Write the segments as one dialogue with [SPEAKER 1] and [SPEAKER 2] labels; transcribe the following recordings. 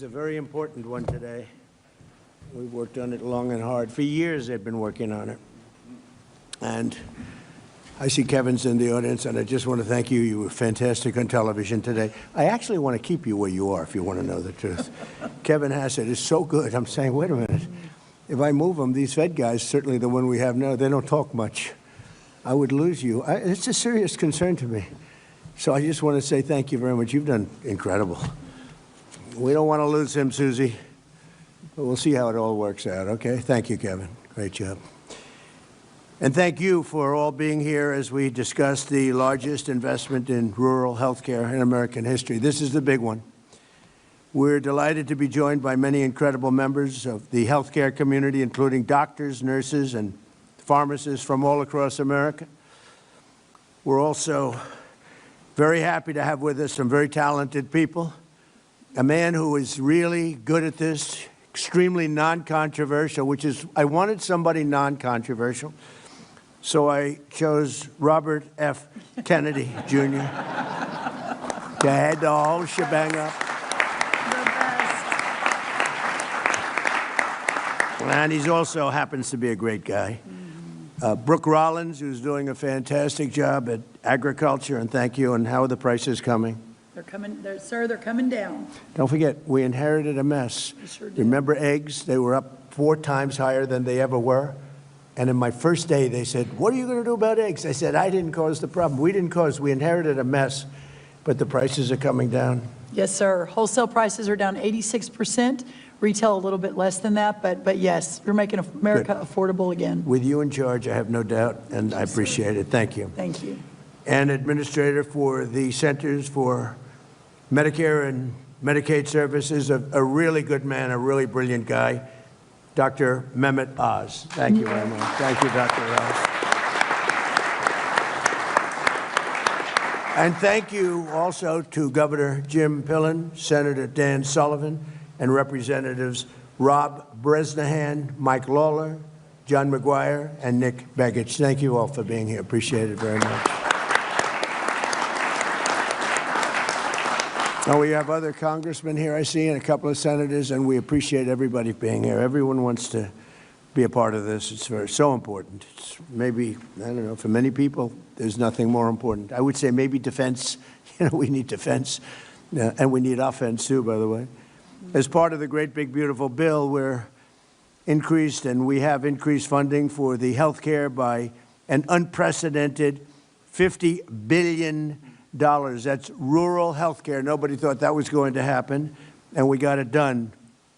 [SPEAKER 1] is a very important one today. We've worked on it long and hard. For years, they've been working on it. And I see Kevin's in the audience, and I just want to thank you. You were fantastic on television today. I actually want to keep you where you are, if you want to know the truth. Kevin Hassett is so good. I'm saying, wait a minute. If I move them, these Fed guys, certainly the one we have now, they don't talk much. I would lose you. It's a serious concern to me. So I just want to say thank you very much. You've done incredible. We don't want to lose him, Susie, but we'll see how it all works out, okay? Thank you, Kevin. Great job. And thank you for all being here as we discuss the largest investment in rural health care in American history. This is the big one. We're delighted to be joined by many incredible members of the healthcare community, including doctors, nurses, and pharmacists from all across America. We're also very happy to have with us some very talented people. A man who is really good at this, extremely non-controversial, which is, I wanted somebody non-controversial, so I chose Robert F. Kennedy, Jr. to head the whole shebang up. And he also happens to be a great guy. Brooke Rollins, who's doing a fantastic job at agriculture, and thank you. And how are the prices coming?
[SPEAKER 2] They're coming, sir, they're coming down.
[SPEAKER 1] Don't forget, we inherited a mess.
[SPEAKER 2] We sure did.
[SPEAKER 1] Remember eggs? They were up 4 times higher than they ever were. And in my first day, they said, what are you going to do about eggs? I said, I didn't cause the problem. We didn't cause, we inherited a mess, but the prices are coming down.
[SPEAKER 2] Yes, sir. Wholesale prices are down 86%. Retail a little bit less than that, but yes, you're making America affordable again.
[SPEAKER 1] With you in charge, I have no doubt, and I appreciate it. Thank you.
[SPEAKER 2] Thank you.
[SPEAKER 1] And Administrator for the Centers for Medicare and Medicaid Services, a really good man, a really brilliant guy, Dr. Mehmet Oz. Thank you very much. Thank you, Dr. Oz. And thank you also to Governor Jim Pillen, Senator Dan Sullivan, and Representatives Rob Bresnahan, Mike Lawler, John McGuire, and Nick Begich. Thank you all for being here. Appreciate it very much. Now, we have other congressmen here, I see, and a couple of senators, and we appreciate everybody being here. Everyone wants to be a part of this. It's so important. It's maybe, I don't know, for many people, there's nothing more important. I would say maybe defense. You know, we need defense, and we need offense, too, by the way. As part of the great, big, beautiful bill, we're increased, and we have increased funding for the health care by an unprecedented $50 billion. That's rural health care. Nobody thought that was going to happen, and we got it done.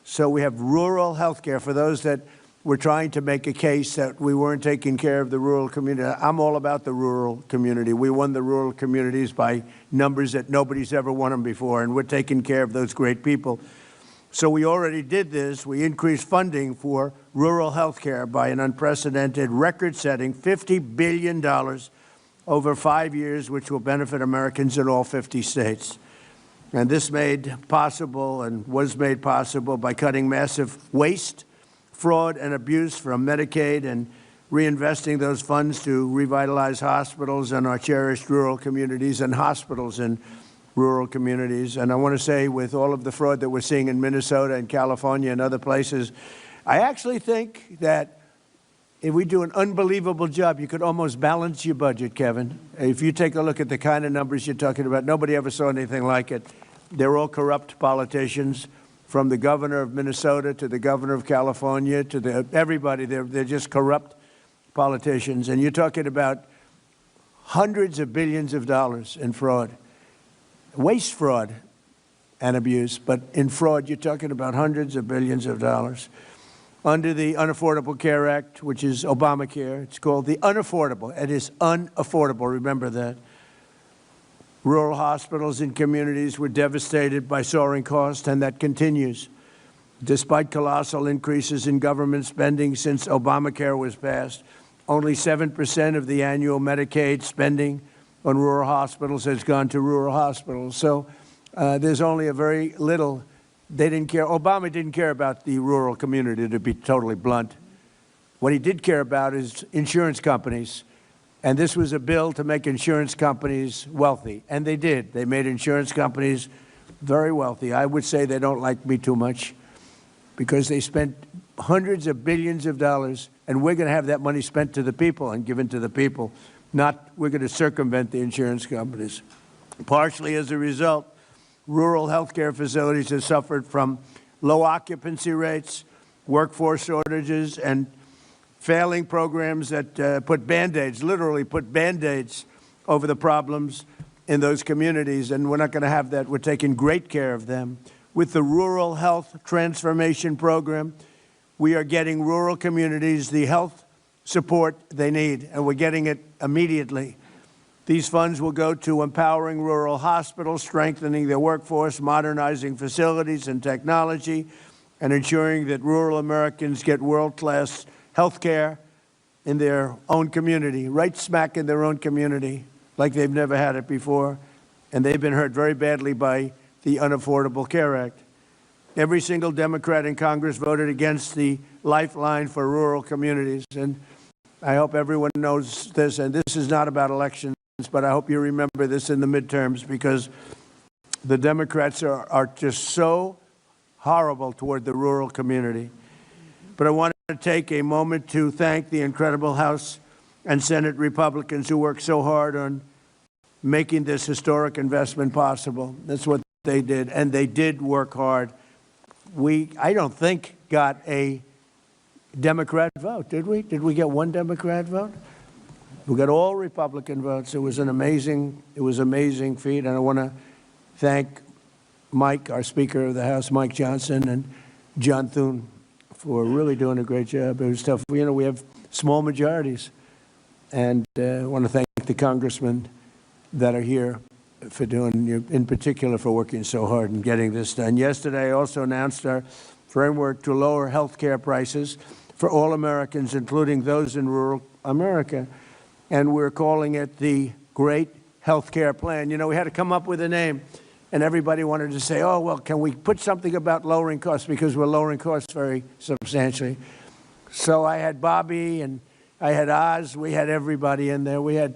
[SPEAKER 1] So we have rural health care for those that were trying to make a case that we weren't taking care of the rural community. I'm all about the rural community. We won the rural communities by numbers that nobody's ever won them before, and we're taking care of those great people. So we already did this. We increased funding for rural health care by an unprecedented, record-setting $50 billion over 5 years, which will benefit Americans in all 50 states. And this made possible and was made possible by cutting massive waste, fraud, and abuse from Medicaid and reinvesting those funds to revitalize hospitals and our cherished rural communities and hospitals in rural communities. And I want to say, with all of the fraud that we're seeing in Minnesota and California and other places, I actually think that if we do an unbelievable job, you could almost balance your budget, Kevin. If you take a look at the kind of numbers you're talking about, nobody ever saw anything like it. They're all corrupt politicians, from the governor of Minnesota to the governor of California to everybody. They're just corrupt politicians. And you're talking about hundreds of billions of dollars in fraud. Waste fraud and abuse, but in fraud, you're talking about hundreds of billions of dollars. Under the Unaffordable Care Act, which is Obamacare, it's called the unaffordable. It is unaffordable, remember that. Rural hospitals and communities were devastated by soaring costs, and that continues. Despite colossal increases in government spending since Obamacare was passed, only 7% of the annual Medicaid spending on rural hospitals has gone to rural hospitals. So there's only a very little. They didn't care. Obama didn't care about the rural community, to be totally blunt. What he did care about is insurance companies. And this was a bill to make insurance companies wealthy. And they did. They made insurance companies very wealthy. I would say they don't like me too much because they spent hundreds of billions of dollars, and we're going to have that money spent to the people and given to the people, not we're going to circumvent the insurance companies. Partially as a result, rural health care facilities have suffered from low occupancy rates, workforce shortages, and failing programs that put Band-Aids, literally put Band-Aids over the problems in those communities, and we're not going to have that. We're taking great care of them. With the Rural Health Transformation Program, we are getting rural communities the health support they need, and we're getting it immediately. These funds will go to empowering rural hospitals, strengthening their workforce, modernizing facilities and technology, and ensuring that rural Americans get world-class health care in their own community, right smack in their own community, like they've never had it before, and they've been hurt very badly by the Unaffordable Care Act. Every single Democrat in Congress voted against the lifeline for rural communities, and I hope everyone knows this, and this is not about elections, but I hope you remember this in the midterms, because the Democrats are just so horrible toward the rural community. But I want to take a moment to thank the incredible House and Senate Republicans who worked so hard on making this historic investment possible. That's what they did, and they did work hard. I don't think, got a Democrat vote, did we? Did we get one Democrat vote? We got all Republican votes. It was an amazing feat, and I want to thank Mike, our Speaker of the House, Mike Johnson, and John Thune for really doing a great job. It was tough. You know, we have small majorities, and I want to thank the congressmen that are here for doing, in particular, for working so hard and getting this done. Yesterday, I also announced our framework to lower health care prices for all Americans, including those in rural America, and we're calling it the Great Health Care Plan. You know, we had to come up with a name, and everybody wanted to say, oh, well, can we put something about lowering costs, because we're lowering costs very substantially. So I had Bobby, and I had Oz, we had everybody in there. We had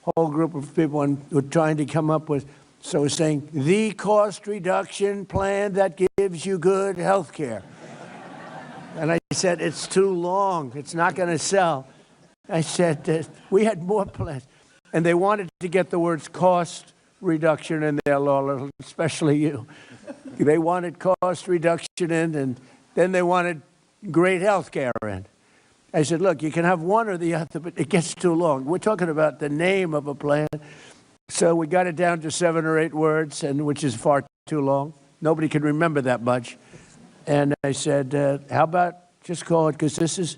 [SPEAKER 1] a whole group of people, and we're trying to come up with, so we're saying, the cost reduction plan that gives you good health care. And I said, it's too long, it's not going to sell. I said, we had more plans. And they wanted to get the words cost reduction in there, Lola, especially you. They wanted cost reduction in, and then they wanted great health care in. I said, look, you can have one or the other, but it gets too long. We're talking about the name of a plan. So we got it down to 7 or 8 words, and which is far too long. Nobody can remember that much. And I said, how about just call it, because this is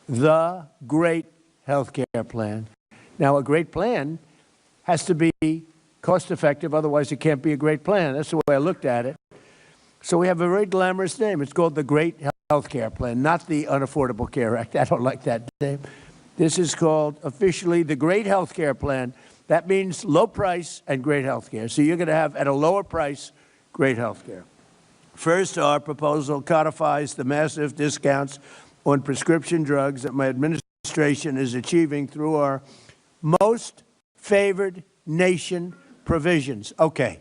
[SPEAKER 1] the Great Health Care Plan. Now, a great plan has to be cost-effective, otherwise it can't be a great plan. That's the way I looked at it. So we have a very glamorous name. It's called the Great Health Care Plan, not the Unaffordable Care Act. I don't like that name. This is called officially the Great Health Care Plan. That means low price and great health care. So you're going to have, at a lower price, great health care. First, our proposal codifies the massive discounts on prescription drugs that my administration is achieving through our most favored nation provisions. Okay.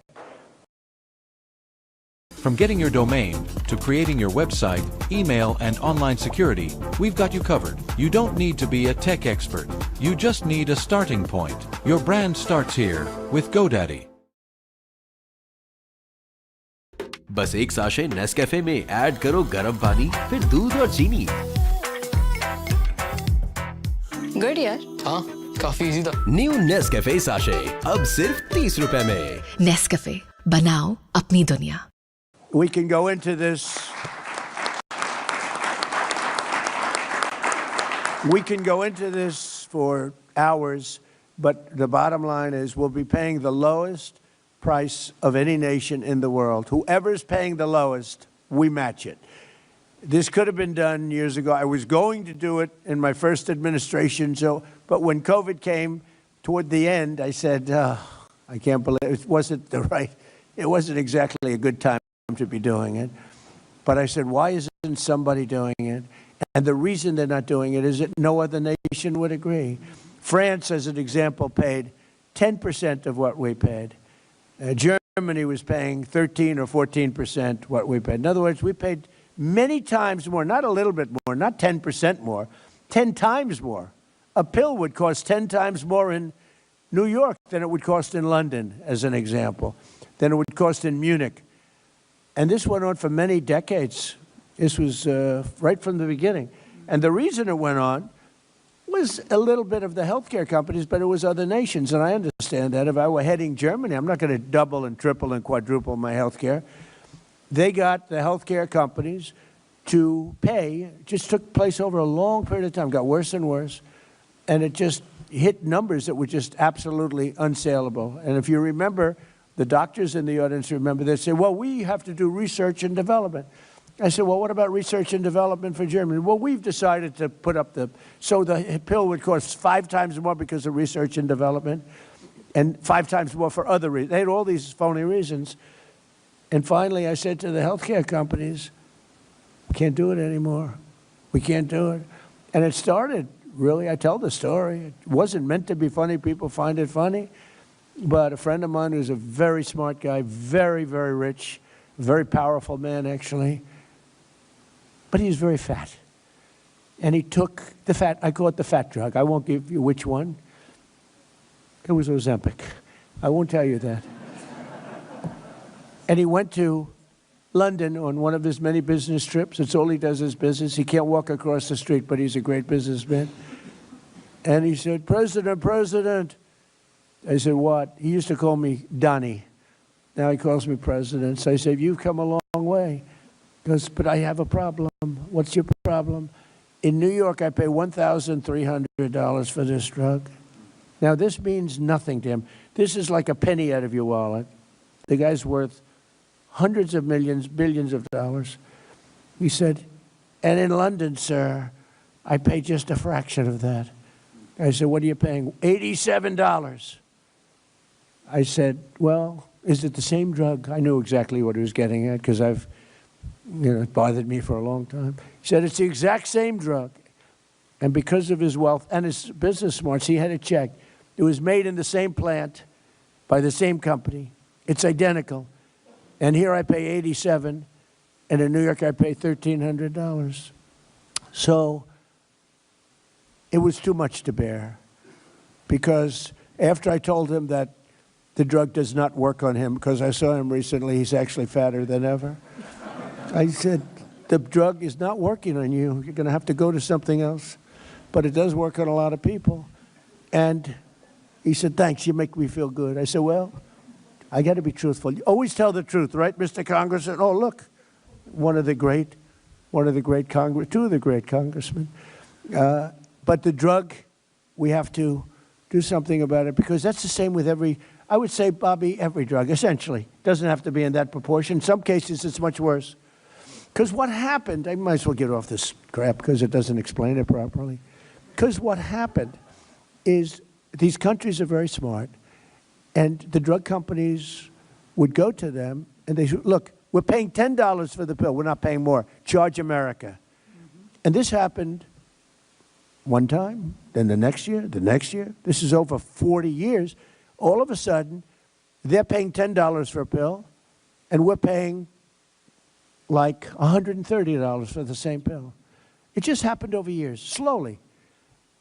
[SPEAKER 3] From getting your domain to creating your website, email, and online security, we've got you covered. You don't need to be a tech expert. You just need a starting point. Your brand starts here with GoDaddy.
[SPEAKER 4] बस एक sachet Nescafe में add करो गरम पानी, फिर दूध और चीनी।
[SPEAKER 5] गुड यार।
[SPEAKER 6] हाँ, काफी इजी था।
[SPEAKER 4] न्यू नेस्कैफे साशे अब सिर्फ 30 रुपए में।
[SPEAKER 5] नेस्कैफे, बनाओ अपनी दुनिया।
[SPEAKER 1] We can go into this. We can go into this for hours, but the bottom line is we'll be paying the lowest price of any nation in the world. Whoever's paying the lowest, we match it. This could have been done years ago. I was going to do it in my first administration, but when COVID came toward the end, I said, I can't believe it wasn't exactly a good time to be doing it. But I said, why isn't somebody doing it? And the reason they're not doing it is that no other nation would agree. France, as an example, paid 10% of what we paid. Germany was paying 13 or 14% what we paid. In other words, we paid many times more, not a little bit more, not 10% more, 10 times more. A pill would cost 10 times more in New York than it would cost in London, as an example, than it would cost in Munich. And this went on for many decades. This was right from the beginning. And the reason it went on was a little bit of the healthcare companies, but it was other nations. And I understand that. If I were heading Germany, I'm not going to double and triple and quadruple my healthcare. They got the healthcare companies to pay. It just took place over a long period of time, got worse and worse. And it just hit numbers that were just absolutely unsaleable. And if you remember, the doctors in the audience remember, they say, well, we have to do research and development. I said, well, what about research and development for Germany? Well, we've decided to put up so the pill would cost 5 times more because of research and development, and 5 times more for other reasons. They had all these phony reasons. And finally, I said to the healthcare companies, we can't do it anymore. We can't do it. And it started, really, I tell the story. It wasn't meant to be funny. People find it funny. But a friend of mine who's a very smart guy, very, very rich, very powerful man, actually, but he was very fat. And he took the fat, I call it the fat drug. I won't give you which one. It was Ozempic. I won't tell you that. And he went to London on one of his many business trips. It's all he does is business. He can't walk across the street, but he's a great businessman. And he said, President, President. I said, what? He used to call me Donnie. Now he calls me President. So I said, you've come a long way. He goes, but I have a problem. What's your problem? In New York, I pay $1,300 for this drug. Now, this means nothing to him. This is like a penny out of your wallet. The guy's worth hundreds of millions, billions of dollars. He said, and in London, sir, I pay just a fraction of that. I said, what are you paying? $87. I said, well, is it the same drug? I knew exactly what he was getting at because it bothered me for a long time. He said, it's the exact same drug. And because of his wealth and his business smarts, he had it checked. It was made in the same plant by the same company. It's identical. And here I pay $87, and in New York I pay $1,300. So it was too much to bear, because after I told him that the drug does not work on him, because I saw him recently, he's actually fatter than ever. I said, the drug is not working on you. You're going to have to go to something else. But it does work on a lot of people. And he said, thanks, you make me feel good. I said, well, I got to be truthful. You always tell the truth, right, Mr. Congressman? Oh, look, two of the great congressmen. But the drug, we have to do something about it, because that's the same with I would say, Bobby, every drug, essentially. Doesn't have to be in that proportion. In some cases, it's much worse. Because what happened, I might as well get off this crap because it doesn't explain it properly. Because what happened is these countries are very smart, and the drug companies would go to them and they said, look, we're paying $10 for the pill. We're not paying more. Charge America. And this happened one time, then the next year, the next year. This is over 40 years. All of a sudden, they're paying $10 for a pill, and we're paying like $130 for the same pill. It just happened over years, slowly.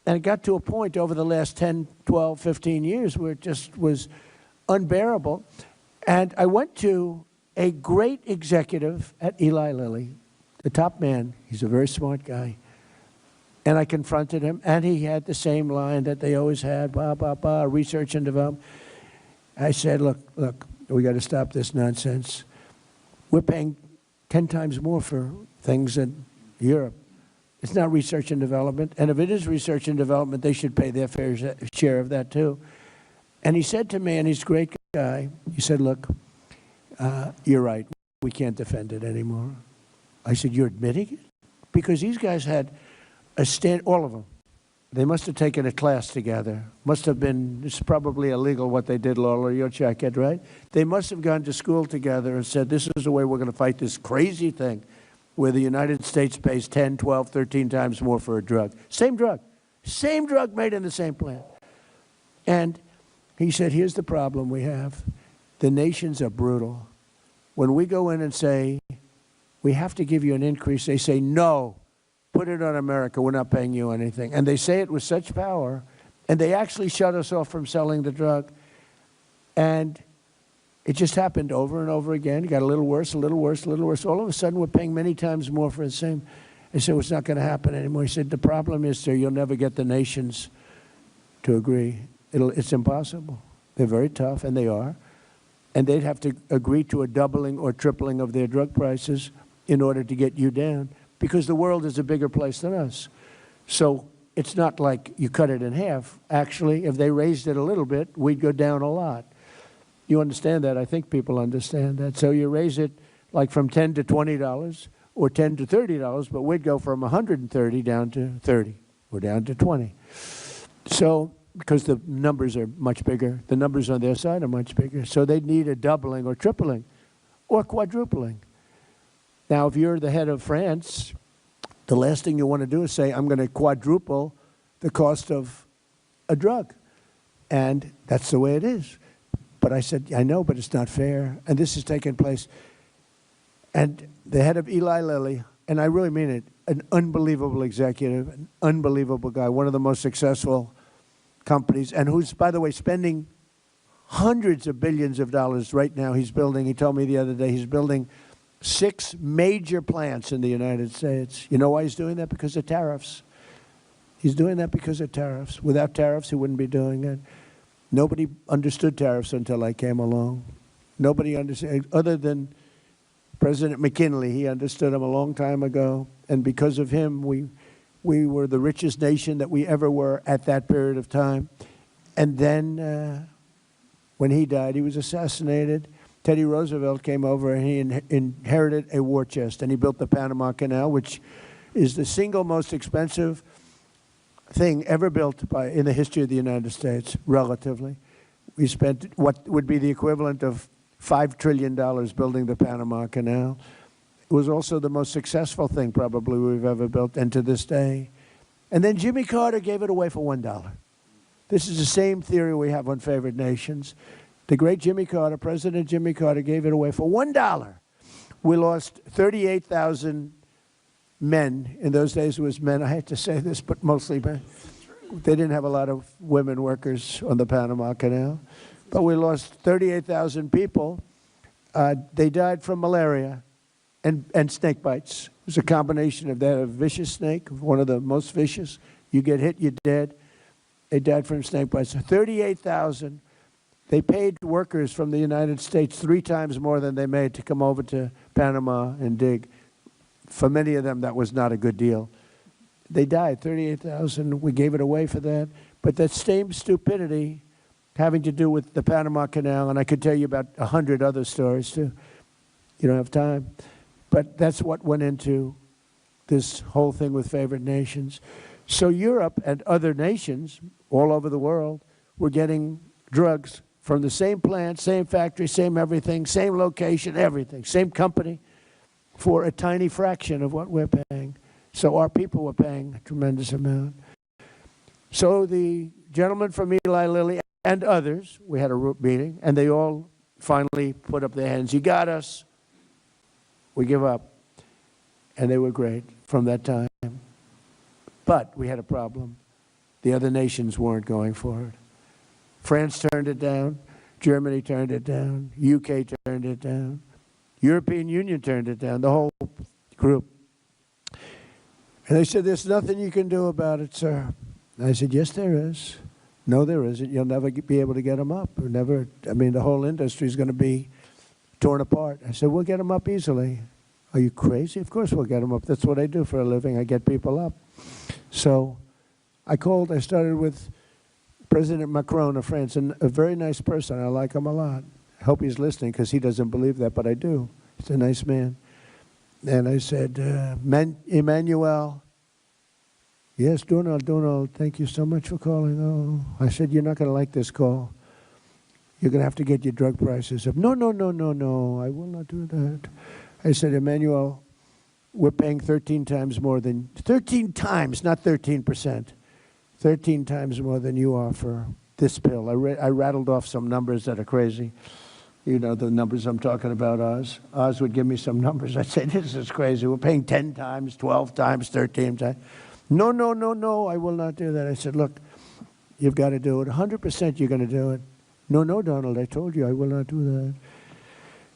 [SPEAKER 1] And it got to a point over the last 10, 12, 15 years where it just was unbearable. And I went to a great executive at Eli Lilly, the top man. He's a very smart guy. And I confronted him, and he had the same line that they always had, blah, blah, blah, research and development. I said, look, we got to stop this nonsense. We're paying 10 times more for things in Europe. It's not research and development. And if it is research and development, they should pay their fair share of that too. And he said to me, and he's a great guy, he said, look, you're right. We can't defend it anymore. I said, you're admitting it? Because these guys had all of them. They must have taken a class together. Must have been, it's probably illegal what they did, Lola, you'll check it, right? They must have gone to school together and said, this is the way we're going to fight this crazy thing where the United States pays 10, 12, 13 times more for a drug. Same drug made in the same plant. And he said, here's the problem we have. The nations are brutal. When we go in and say, we have to give you an increase, they say, no, put it on America, we're not paying you anything. And they say it with such power, and they actually shut us off from selling the drug. And it just happened over and over again. It got a little worse, a little worse, a little worse. All of a sudden, we're paying many times more for the same. I said, well, it's not going to happen anymore. He said, the problem is, sir, you'll never get the nations to agree. It's impossible. They're very tough, and they are. And they'd have to agree to a doubling or tripling of their drug prices in order to get you down, because the world is a bigger place than us. So it's not like you cut it in half. Actually, if they raised it a little bit, we'd go down a lot. You understand that? I think people understand that. So you raise it like from $10 to $20 or $10 to $30, but we'd go from 130 down to 30 or down to 20. So, because the numbers are much bigger, the numbers on their side are much bigger. So they'd need a doubling or tripling or quadrupling. Now, if you're the head of France, the last thing you want to do is say, I'm going to quadruple the cost of a drug. And that's the way it is. But I said, I know, but it's not fair. And this has taken place. And the head of Eli Lilly, and I really mean it, an unbelievable executive, an unbelievable guy, one of the most successful companies, and who's, by the way, spending hundreds of billions of dollars right now. He's building, he told me the other day, he's building 6 major plants in the United States. You know why he's doing that? Because of tariffs. He's doing that because of tariffs. Without tariffs, he wouldn't be doing it. Nobody understood tariffs until I came along. Nobody understood, other than President McKinley. He understood them a long time ago. And because of him, we were the richest nation that we ever were at that period of time. And then when he died, he was assassinated. Teddy Roosevelt came over and he inherited a war chest, and he built the Panama Canal, which is the single most expensive thing ever built in the history of the United States, relatively. We spent what would be the equivalent of $5 trillion building the Panama Canal. It was also the most successful thing probably we've ever built, and to this day. And then Jimmy Carter gave it away for $1. This is the same theory we have on favored nations. The great Jimmy Carter, President Jimmy Carter, gave it away for $1. We lost 38,000 men. In those days it was men. I hate to say this, but mostly men. They didn't have a lot of women workers on the Panama Canal. But we lost 38,000 people. They died from malaria and snake bites. It was a combination of that, a vicious snake, one of the most vicious. You get hit, you're dead. They died from snake bites. 38,000. They paid workers from the United States 3 times more than they made to come over to Panama and dig. For many of them, that was not a good deal. They died, 38,000. We gave it away for that. But that same stupidity having to do with the Panama Canal, and I could tell you about 100 other stories too. You don't have time. But that's what went into this whole thing with favored nations. So Europe and other nations all over the world were getting drugs from the same plant, same factory, same everything, same location, everything, same company, for a tiny fraction of what we're paying. So our people were paying a tremendous amount. So the gentleman from Eli Lilly and others, we had a meeting, and they all finally put up their hands. You got us. We give up. And they were great from that time. But we had a problem. The other nations weren't going for it. France turned it down. Germany turned it down. UK turned it down. European Union turned it down, the whole group. And they said, there's nothing you can do about it, sir. And I said, yes, there is. No, there isn't. You'll never be able to get them up. Or never. I mean, the whole industry is going to be torn apart. I said, we'll get them up easily. Are you crazy? Of course we'll get them up. That's what I do for a living. I get people up. So I started with President Macron of France, and a very nice person. I like him a lot. I hope he's listening because he doesn't believe that, but I do. He's a nice man. And I said, Emmanuel, yes, Donald, thank you so much for calling. Oh, I said, you're not going to like this call. You're going to have to get your drug prices up. No, I will not do that. I said, Emmanuel, we're paying 13 times more than, 13 times, not 13%, 13 times more than you are for this pill. I rattled off some numbers that are crazy. You know the numbers I'm talking about, Oz. Oz would give me some numbers. I'd say, this is crazy. We're paying 10 times, 12 times, 13 times. No, no, no, no, I will not do that. I said, look, you've got to do it. 100% you're going to do it. No, no, Donald, I told you I will not do that.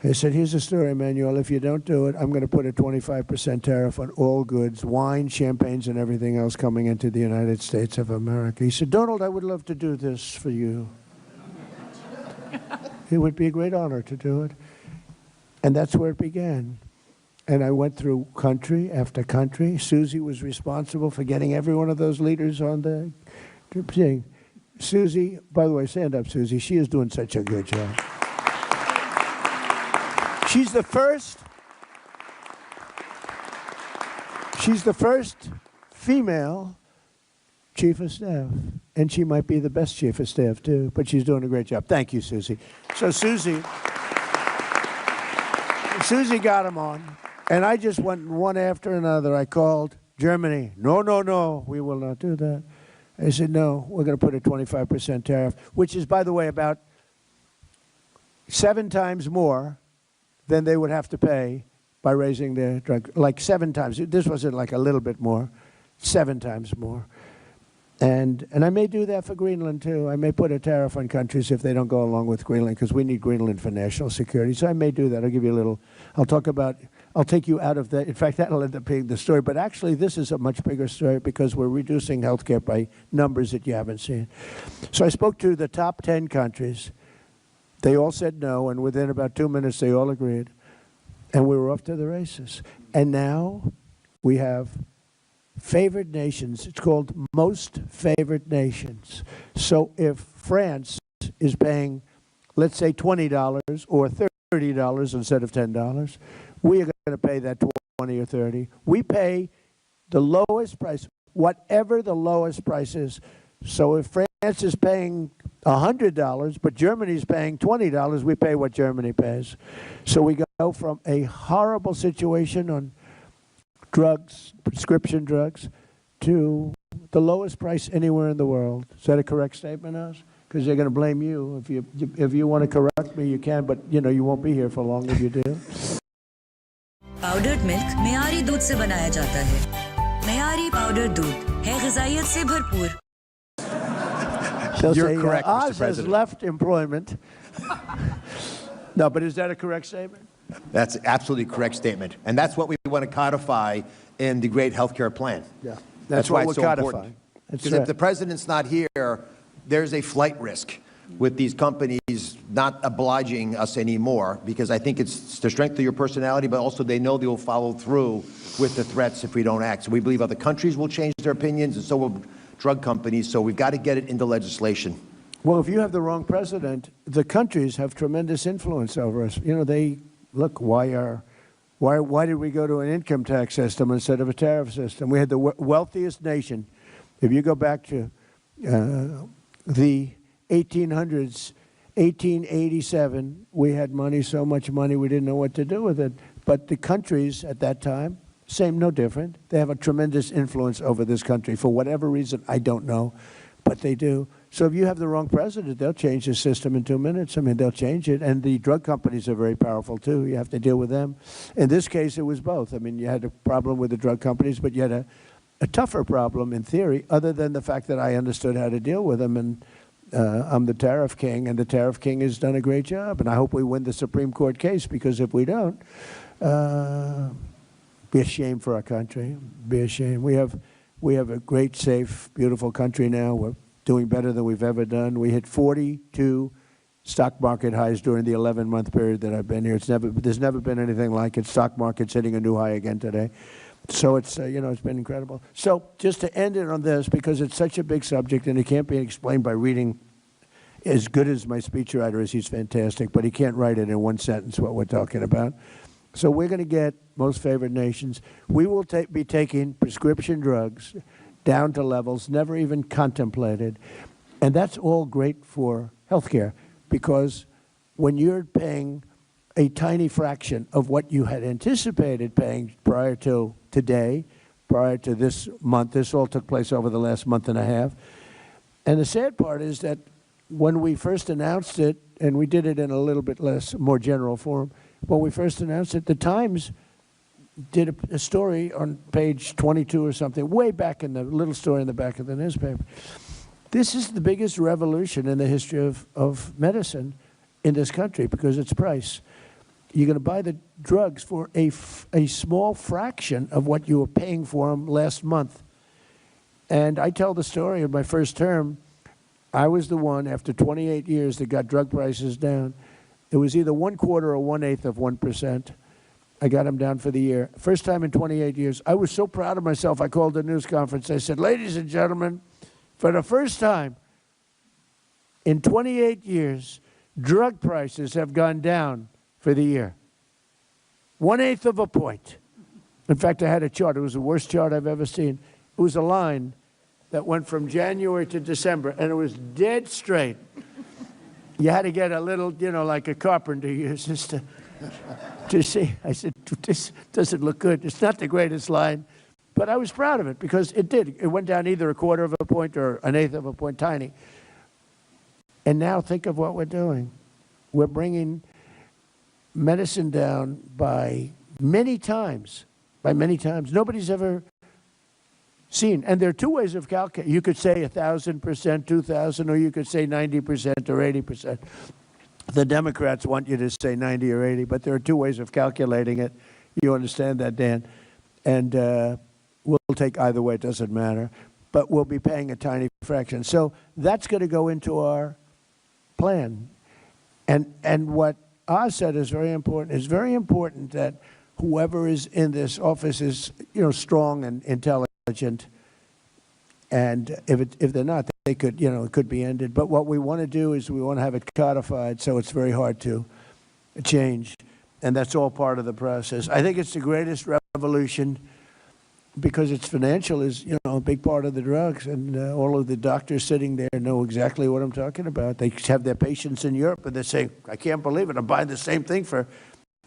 [SPEAKER 1] I said, here's the story, Emmanuel. If you don't do it, I'm going to put a 25% tariff on all goods, wine, champagnes, and everything else coming into the United States of America. He said, Donald, I would love to do this for you. It would be a great honor to do it. And that's where it began. And I went through country after country. Susie was responsible for getting every one of those leaders on the thing. Susie, by the way, stand up, Susie. She is doing such a good job. She's the first female chief of staff. And she might be the best chief of staff, too. But she's doing a great job. Thank you, Susie. So Susie got him on. And I just went one after another. I called Germany. No, no, no, we will not do that. I said, no, we're going to put a 25% tariff, which is, by the way, about 7 times more than they would have to pay by raising their drug, like 7 times. This wasn't like a little bit more, 7 times more. And I may do that for Greenland, too. I may put a tariff on countries if they don't go along with Greenland, because we need Greenland for national security. So I may do that. I'll give you a little, I'll take you out of that. In fact, that'll end up being the story. But actually, this is a much bigger story because we're reducing health care by numbers that you haven't seen. So I spoke to the top 10 countries. They all said no, and within about 2 minutes, they all agreed. And we were off to the races. And now we have favored nations. It's called most favored nations. So if France is paying, let's say, $20 or $30 instead of $10, we are going to pay that 20 or 30. We pay the lowest price, whatever the lowest price is. So if France is paying $100, but Germany is paying $20, we pay what Germany pays. So we go from a horrible situation on drugs, prescription drugs, to the lowest price anywhere in the world. Is that a correct statement, Oz? Because they're going to blame you. If you want to correct me, you can, but you know you won't be here for long if you do.
[SPEAKER 7] Powdered milk मियारी दूध से बनाया जाता है। मियारी powder दूध है ग़िज़ाइयत से भरपूर।
[SPEAKER 1] You're correct, Mr. President. Oz has left employment. No, but is that a correct statement?
[SPEAKER 8] That's absolutely correct statement. And that's what we want to codify in the great health care plan.
[SPEAKER 1] Yeah,
[SPEAKER 8] that's
[SPEAKER 1] why
[SPEAKER 8] it's
[SPEAKER 1] we're
[SPEAKER 8] so
[SPEAKER 1] codifying.
[SPEAKER 8] important. Because if the president's not here, there's a flight risk with these companies not obliging us anymore, because I think it's the strength of your personality, but also they know they will follow through with the threats if we don't act. So we believe other countries will change their opinions, and so will drug companies. So we've got to get it into legislation.
[SPEAKER 1] Well, if you have the wrong president, the countries have tremendous influence over us. You know, they look, why did we go to an income tax system instead of a tariff system? We had the wealthiest nation. If you go back to the 1800s, 1887, we had money, so much money, we didn't know what to do with it. But the countries at that time, same, no different. They have a tremendous influence over this country. For whatever reason, I don't know, but they do. So if you have the wrong president, they'll change the system in 2 minutes. I mean, they'll change it. And the drug companies are very powerful, too. You have to deal with them. In this case, it was both. I mean, you had a problem with the drug companies, but you had a tougher problem in theory, other than the fact that I understood how to deal with them. And I'm the tariff king, and the tariff king has done a great job. And I hope we win the Supreme Court case, because if we don't, be a shame for our country. Be a shame. We have a great, safe, beautiful country now. We're doing better than we've ever done. We hit 42 stock market highs during the 11-month period that I've been here. There's never been anything like it. Stock market's hitting a new high again today. So it's, it's been incredible. So just to end it on this, because it's such a big subject and it can't be explained by reading. As good as my speechwriter is, he's fantastic, but he can't write it in one sentence what we're talking about. So we're going to get most favored nations. We will be taking prescription drugs down to levels never even contemplated. And that's all great for healthcare, because when you're paying a tiny fraction of what you had anticipated paying prior to today, prior to this month, this all took place over the last month and a half. And the sad part is that when we first announced it, and we did it in a little bit more general form, when we first announced it, the Times did a story on page 22 or something, way back in the little story in the back of the newspaper. This is the biggest revolution in the history of medicine in this country because it's price. You're going to buy the drugs for a small fraction of what you were paying for them last month. And I tell the story of my first term. I was the one, after 28 years, that got drug prices down. It was either 1/4 or 1/8 of 1%. I got them down for the year. First time in 28 years. I was so proud of myself, I called a news conference. I said, ladies and gentlemen, for the first time in 28 years, drug prices have gone down for the year. 1/8 of a point. In fact, I had a chart. It was the worst chart I've ever seen. It was a line that went from January to December, and it was dead straight. You had to get a little, like a carpenter uses to see. I said, this doesn't look good. It's not the greatest line, but I was proud of it because it did. It went down either 1/4 of a point or 1/8 of a point, tiny. And now think of what we're doing. We're bringing medicine down by many times. Nobody's ever seen. And there are two ways of calculating. You could say 1,000%, 2,000, or you could say 90% or 80%. The Democrats want you to say 90 or 80, but there are two ways of calculating it. You understand that, Dan? And we'll take either way. It doesn't matter. But we'll be paying a tiny fraction. So that's going to go into our plan. And what Oz said is very important. It's very important that whoever is in this office is, strong and intelligent. And if they're not, they could, it could be ended. But what we want to do is we want to have it codified so it's very hard to change. And that's all part of the process. I think it's the greatest revolution because it's financial is, a big part of the drugs. And all of the doctors sitting there know exactly what I'm talking about. They have their patients in Europe and they're saying, I can't believe it. I'm buying the same thing for,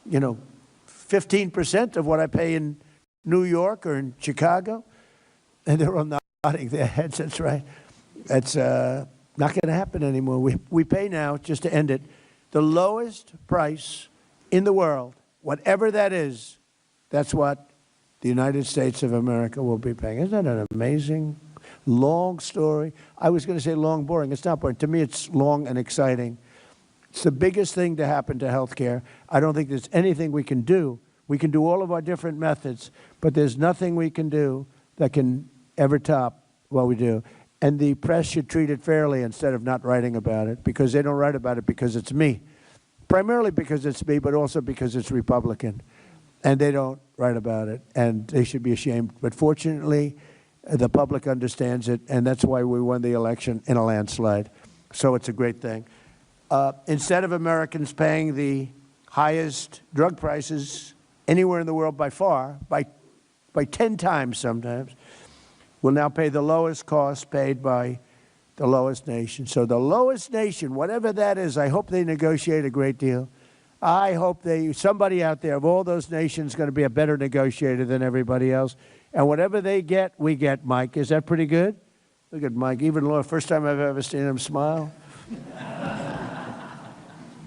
[SPEAKER 1] 15% of what I pay in New York or in Chicago. And they're all nodding their heads. That's right. That's not going to happen anymore. We pay now, just to end it, the lowest price in the world, whatever that is, that's what the United States of America will be paying. Isn't that an amazing, long story? I was going to say long, boring. It's not boring. To me, it's long and exciting. It's the biggest thing to happen to healthcare. I don't think there's anything we can do. We can do all of our different methods, but there's nothing we can do that can ever top what we do. And the press should treat it fairly instead of not writing about it, because they don't write about it because it's me. Primarily because it's me, but also because it's Republican. And they don't write about it, and they should be ashamed. But fortunately, the public understands it, and that's why we won the election in a landslide. So it's a great thing. Instead of Americans paying the highest drug prices anywhere in the world by far, by 10 times sometimes, we'll now pay the lowest cost paid by the lowest nation. So the lowest nation, whatever that is, I hope they negotiate a great deal. I hope somebody out there of all those nations is going to be a better negotiator than everybody else. And whatever they get, we get, Mike. Is that pretty good? Look at Mike. Even the first time I've ever seen him smile.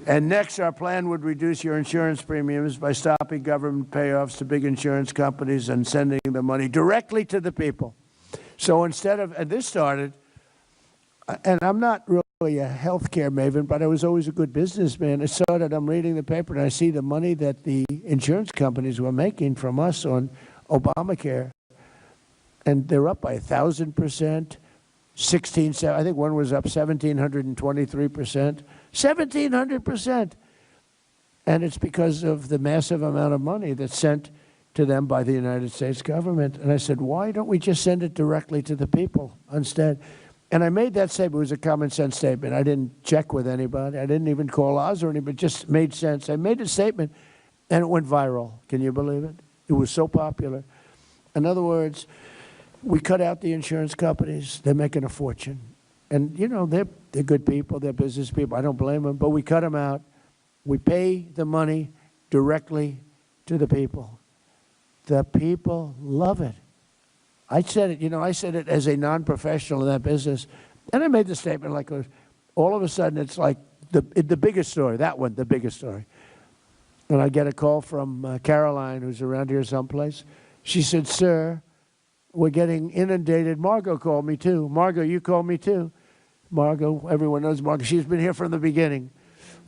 [SPEAKER 1] And next, our plan would reduce your insurance premiums by stopping government payoffs to big insurance companies and sending the money directly to the people. So instead of, and this started, and I'm not really a healthcare maven, but I was always a good businessman. It started, I'm reading the paper, and I see the money that the insurance companies were making from us on Obamacare. And they're up by 1,000%, I think one was up 1,723%, 1,700%. And it's because of the massive amount of money that's sent to them by the United States government. And I said, why don't we just send it directly to the people instead? And I made that statement. It was a common sense statement. I didn't check with anybody. I didn't even call Oz or anybody. It just made sense. I made a statement, and it went viral. Can you believe it? It was so popular. In other words, we cut out the insurance companies. They're making a fortune. And, they're good people. They're business people. I don't blame them. But we cut them out. We pay the money directly to the people. The people love it. I said it, I said it as a non-professional in that business. And I made the statement like, all of a sudden it's like the biggest story, that one, the biggest story. And I get a call from Caroline, who's around here someplace. She said, sir, we're getting inundated. Margot called me too. Margot, you called me too. Margot, everyone knows Margot. She's been here from the beginning,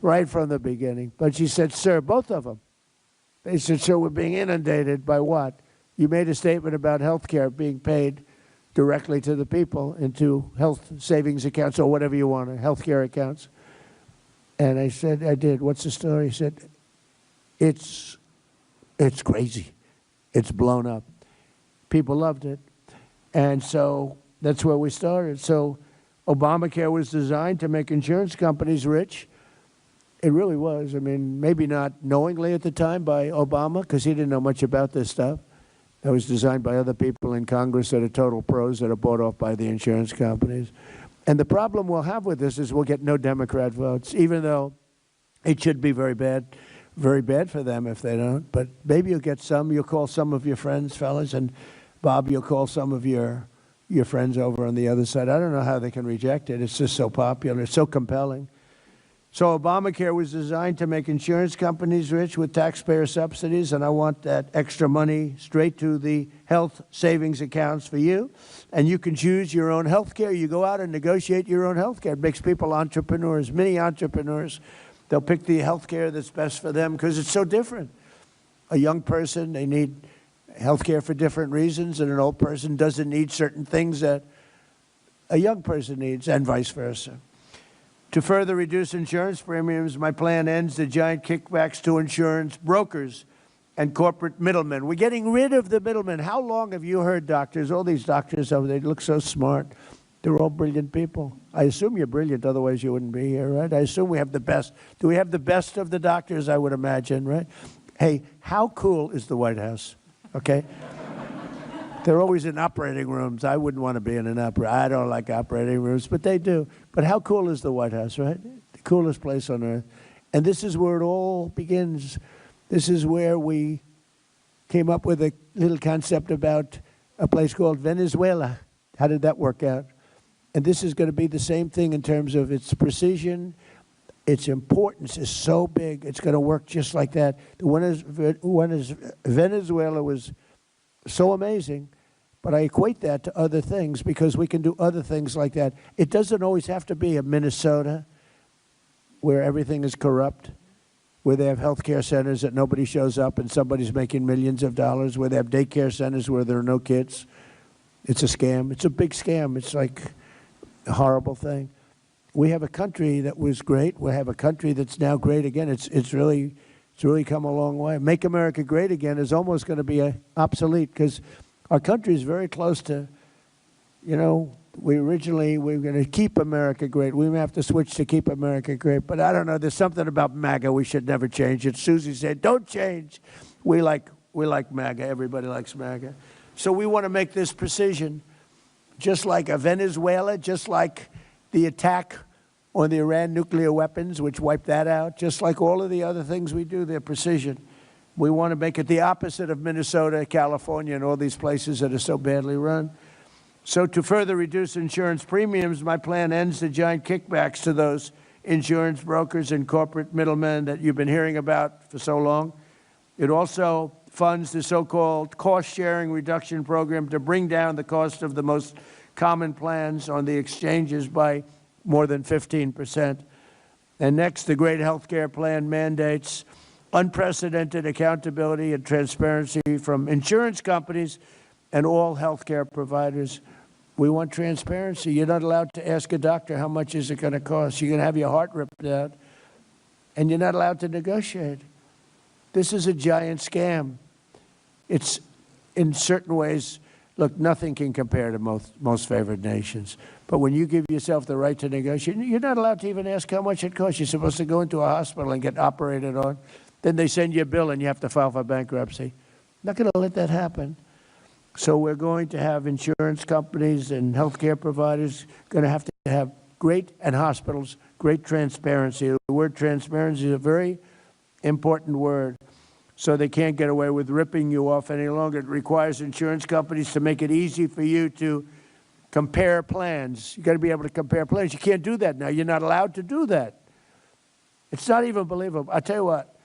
[SPEAKER 1] right from the beginning. But she said, sir, both of them. They said, sir, we're being inundated by what? You made a statement about health care being paid directly to the people into health savings accounts or whatever you want, health care accounts. And I said, I did. What's the story? He said, it's crazy. It's blown up. People loved it. And so that's where we started. So Obamacare was designed to make insurance companies rich. It really was. I mean, maybe not knowingly at the time by Obama, because he didn't know much about this stuff. It was designed by other people in Congress that are total pros that are bought off by the insurance companies. And the problem we'll have with this is we'll get no Democrat votes, even though it should be very bad for them if they don't. But maybe you'll get some. You'll call some of your friends, fellas, and Bob, you'll call some of your friends over on the other side. I don't know how they can reject it. It's just so popular. It's so compelling. So Obamacare was designed to make insurance companies rich with taxpayer subsidies, and I want that extra money straight to the health savings accounts for you. And you can choose your own health care. You go out and negotiate your own health care. It makes people entrepreneurs, mini entrepreneurs. They'll pick the health care that's best for them because it's so different. A young person, they need health care for different reasons, and an old person doesn't need certain things that a young person needs, and vice versa. To further reduce insurance premiums, my plan ends the giant kickbacks to insurance brokers and corporate middlemen. We're getting rid of the middlemen. How long have you heard doctors, all these doctors over there, they look so smart. They're all brilliant people. I assume you're brilliant, otherwise you wouldn't be here, right? I assume we have the best. Do we have the best of the doctors, I would imagine, right? Hey, how cool is the White House, okay? They're always in operating rooms. I wouldn't want to be in an I don't like operating rooms, but they do. But how cool is the White House, right? The coolest place on earth. And this is where it all begins. This is where we came up with a little concept about a place called Venezuela. How did that work out? And this is going to be the same thing in terms of its precision. Its importance is so big, it's going to work just like that. Venezuela was so amazing, but I equate that to other things because we can do other things like that. It doesn't always have to be a Minnesota where everything is corrupt, where they have health care centers that nobody shows up and somebody's making millions of dollars, where they have daycare centers where there are no kids. It's a scam. It's a big scam. It's like a horrible thing. We have a country that was great. We have a country that's now great again. It's really come a long way. Make America Great Again is almost going to be obsolete because our country is very close to, you know, we were going to keep America great. We may have to switch to keep America great. But I don't know. There's something about MAGA we should never change it. Susie said, don't change. We like MAGA. Everybody likes MAGA. So we want to make this precision, just like a Venezuela, just like the attack on the Iran nuclear weapons, which wiped that out, just like all of the other things we do, they're precision. We want to make it the opposite of Minnesota, California, and all these places that are so badly run. So to further reduce insurance premiums, my plan ends the giant kickbacks to those insurance brokers and corporate middlemen that you've been hearing about for so long. It also funds the so-called cost-sharing reduction program to bring down the cost of the most common plans on the exchanges by more than 15%. And next, the great health care plan mandates unprecedented accountability and transparency from insurance companies and all health care providers. We want transparency. You're not allowed to ask a doctor how much is it going to cost. You're going to have your heart ripped out, and you're not allowed to negotiate. This is a giant scam. It's, in certain ways, look, nothing can compare to most favored nations. But when you give yourself the right to negotiate, you're not allowed to even ask how much it costs. You're supposed to go into a hospital and get operated on. Then they send you a bill and you have to file for bankruptcy. Not going to let that happen. So we're going to have insurance companies and healthcare providers going to have great, and hospitals, great transparency. The word transparency is a very important word. So they can't get away with ripping you off any longer. It requires insurance companies to make it easy for you to compare plans. You got to be able to compare plans. You can't do that now. You're not allowed to do that. It's not even believable. I tell you what,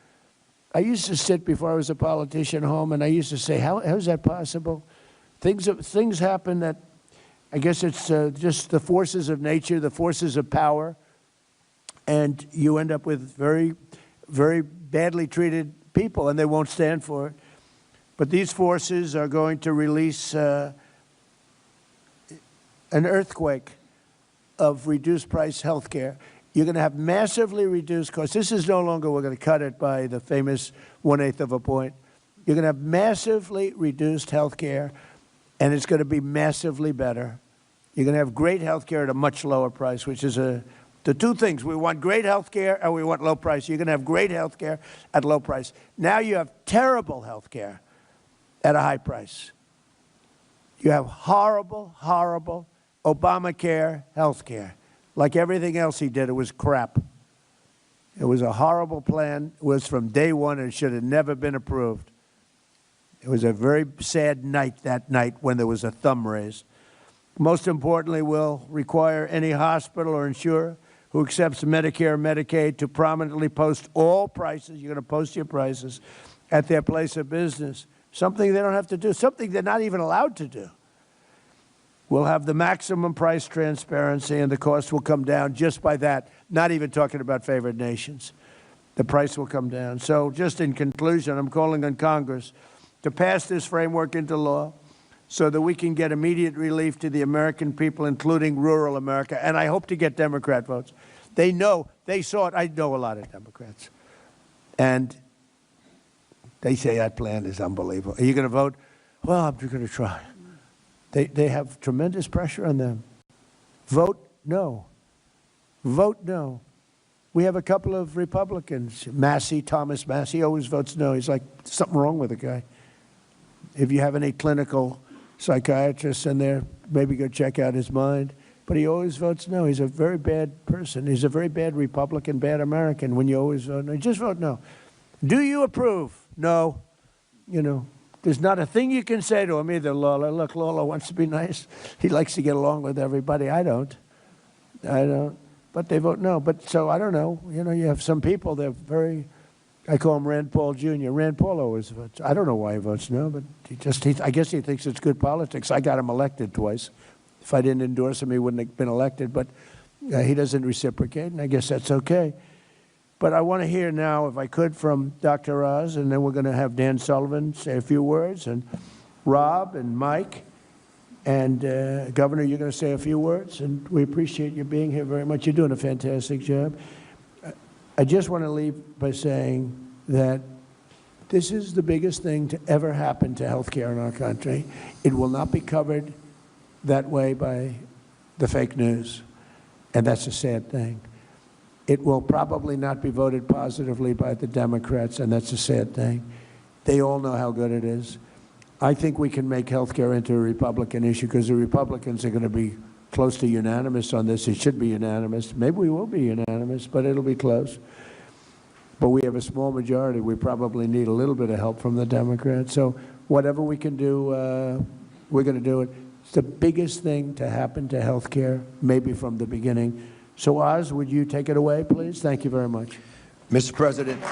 [SPEAKER 1] I used to sit before I was a politician home, and I used to say, how is that possible? Things happen that, I guess it's just the forces of nature, the forces of power, and you end up with very, very badly treated people, and they won't stand for it. But these forces are going to release an earthquake of reduced price health care. You're going to have massively reduced costs. This is no longer we're going to cut it by the famous 1/8 of a point. You're going to have massively reduced health care, and it's going to be massively better. You're going to have great health care at a much lower price, which is the two things. We want great health care and we want low price. You're going to have great health care at low price. Now you have terrible health care at a high price. You have horrible, horrible Obamacare health care. Like everything else he did, it was crap. It was a horrible plan. It was from day one, and it should have never been approved. It was a very sad night that night when there was a thumb raised. Most importantly, will require any hospital or insurer who accepts Medicare or Medicaid to prominently post all prices. You're going to post your prices at their place of business. Something they don't have to do, something they're not even allowed to do. We'll have the maximum price transparency, and the cost will come down just by that, not even talking about favored nations. The price will come down. So just in conclusion, I'm calling on Congress to pass this framework into law so that we can get immediate relief to the American people, including rural America. And I hope to get Democrat votes. They know, they saw it. I know a lot of Democrats. And they say that plan is unbelievable. Are you going to vote? Well, I'm going to try. They have tremendous pressure on them. Vote no. Vote no. We have a couple of Republicans. Massey, Thomas Massey, always votes no. He's like, something wrong with the guy. If you have any clinical psychiatrists in there, maybe go check out his mind. But he always votes no. He's a very bad person. He's a very bad Republican, bad American when you always vote no. Just vote no. Do you approve? No. You know, there's not a thing you can say to him either, Lola. Look, Lola wants to be nice. He likes to get along with everybody. I don't. But they vote no. But so I don't know. You know, you have some people, they're very, I call him Rand Paul Jr. Rand Paul always votes. I don't know why he votes no, but I guess he thinks it's good politics. I got him elected twice. If I didn't endorse him, he wouldn't have been elected. But he doesn't reciprocate, and I guess that's okay. But I want to hear now, if I could, from Dr. Oz, and then we're going to have Dan Sullivan say a few words, and Rob and Mike, and Governor, you're going to say a few words, and we appreciate you being here very much. You're doing a fantastic job. I just want to leave by saying that this is the biggest thing to ever happen to health care in our country. It will not be covered that way by the fake news, and that's a sad thing. It will probably not be voted positively by the Democrats, and that's a sad thing. They all know how good it is. I think we can make health care into a Republican issue because the Republicans are going to be close to unanimous on this. It should be unanimous. Maybe we will be unanimous, but it'll be close. But we have a small majority. We probably need a little bit of help from the Democrats. So whatever we can do, we're going to do it. It's the biggest thing to happen to health care, maybe from the beginning. So, Oz, would you take it away, please? Thank you very much.
[SPEAKER 8] Mr. President.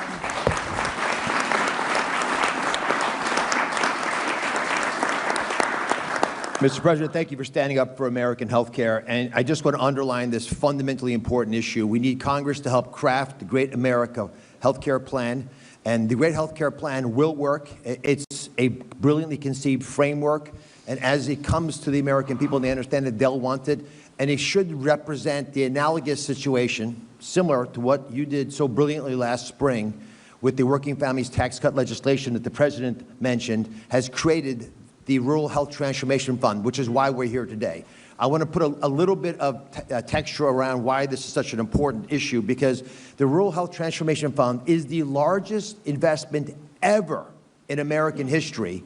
[SPEAKER 8] Mr. President, thank you for standing up for American health care. And I just want to underline this fundamentally important issue. We need Congress to help craft the Great America Health Care Plan. And the Great Health Care Plan will work. It's a brilliantly conceived framework. And as it comes to the American people, they understand that they'll want it. And it should represent the analogous situation, similar to what you did so brilliantly last spring with the Working Families Tax Cut legislation that the President mentioned, has created the Rural Health Transformation Fund, which is why we're here today. I want to put a little bit of texture around why this is such an important issue, because the Rural Health Transformation Fund is the largest investment ever in American history.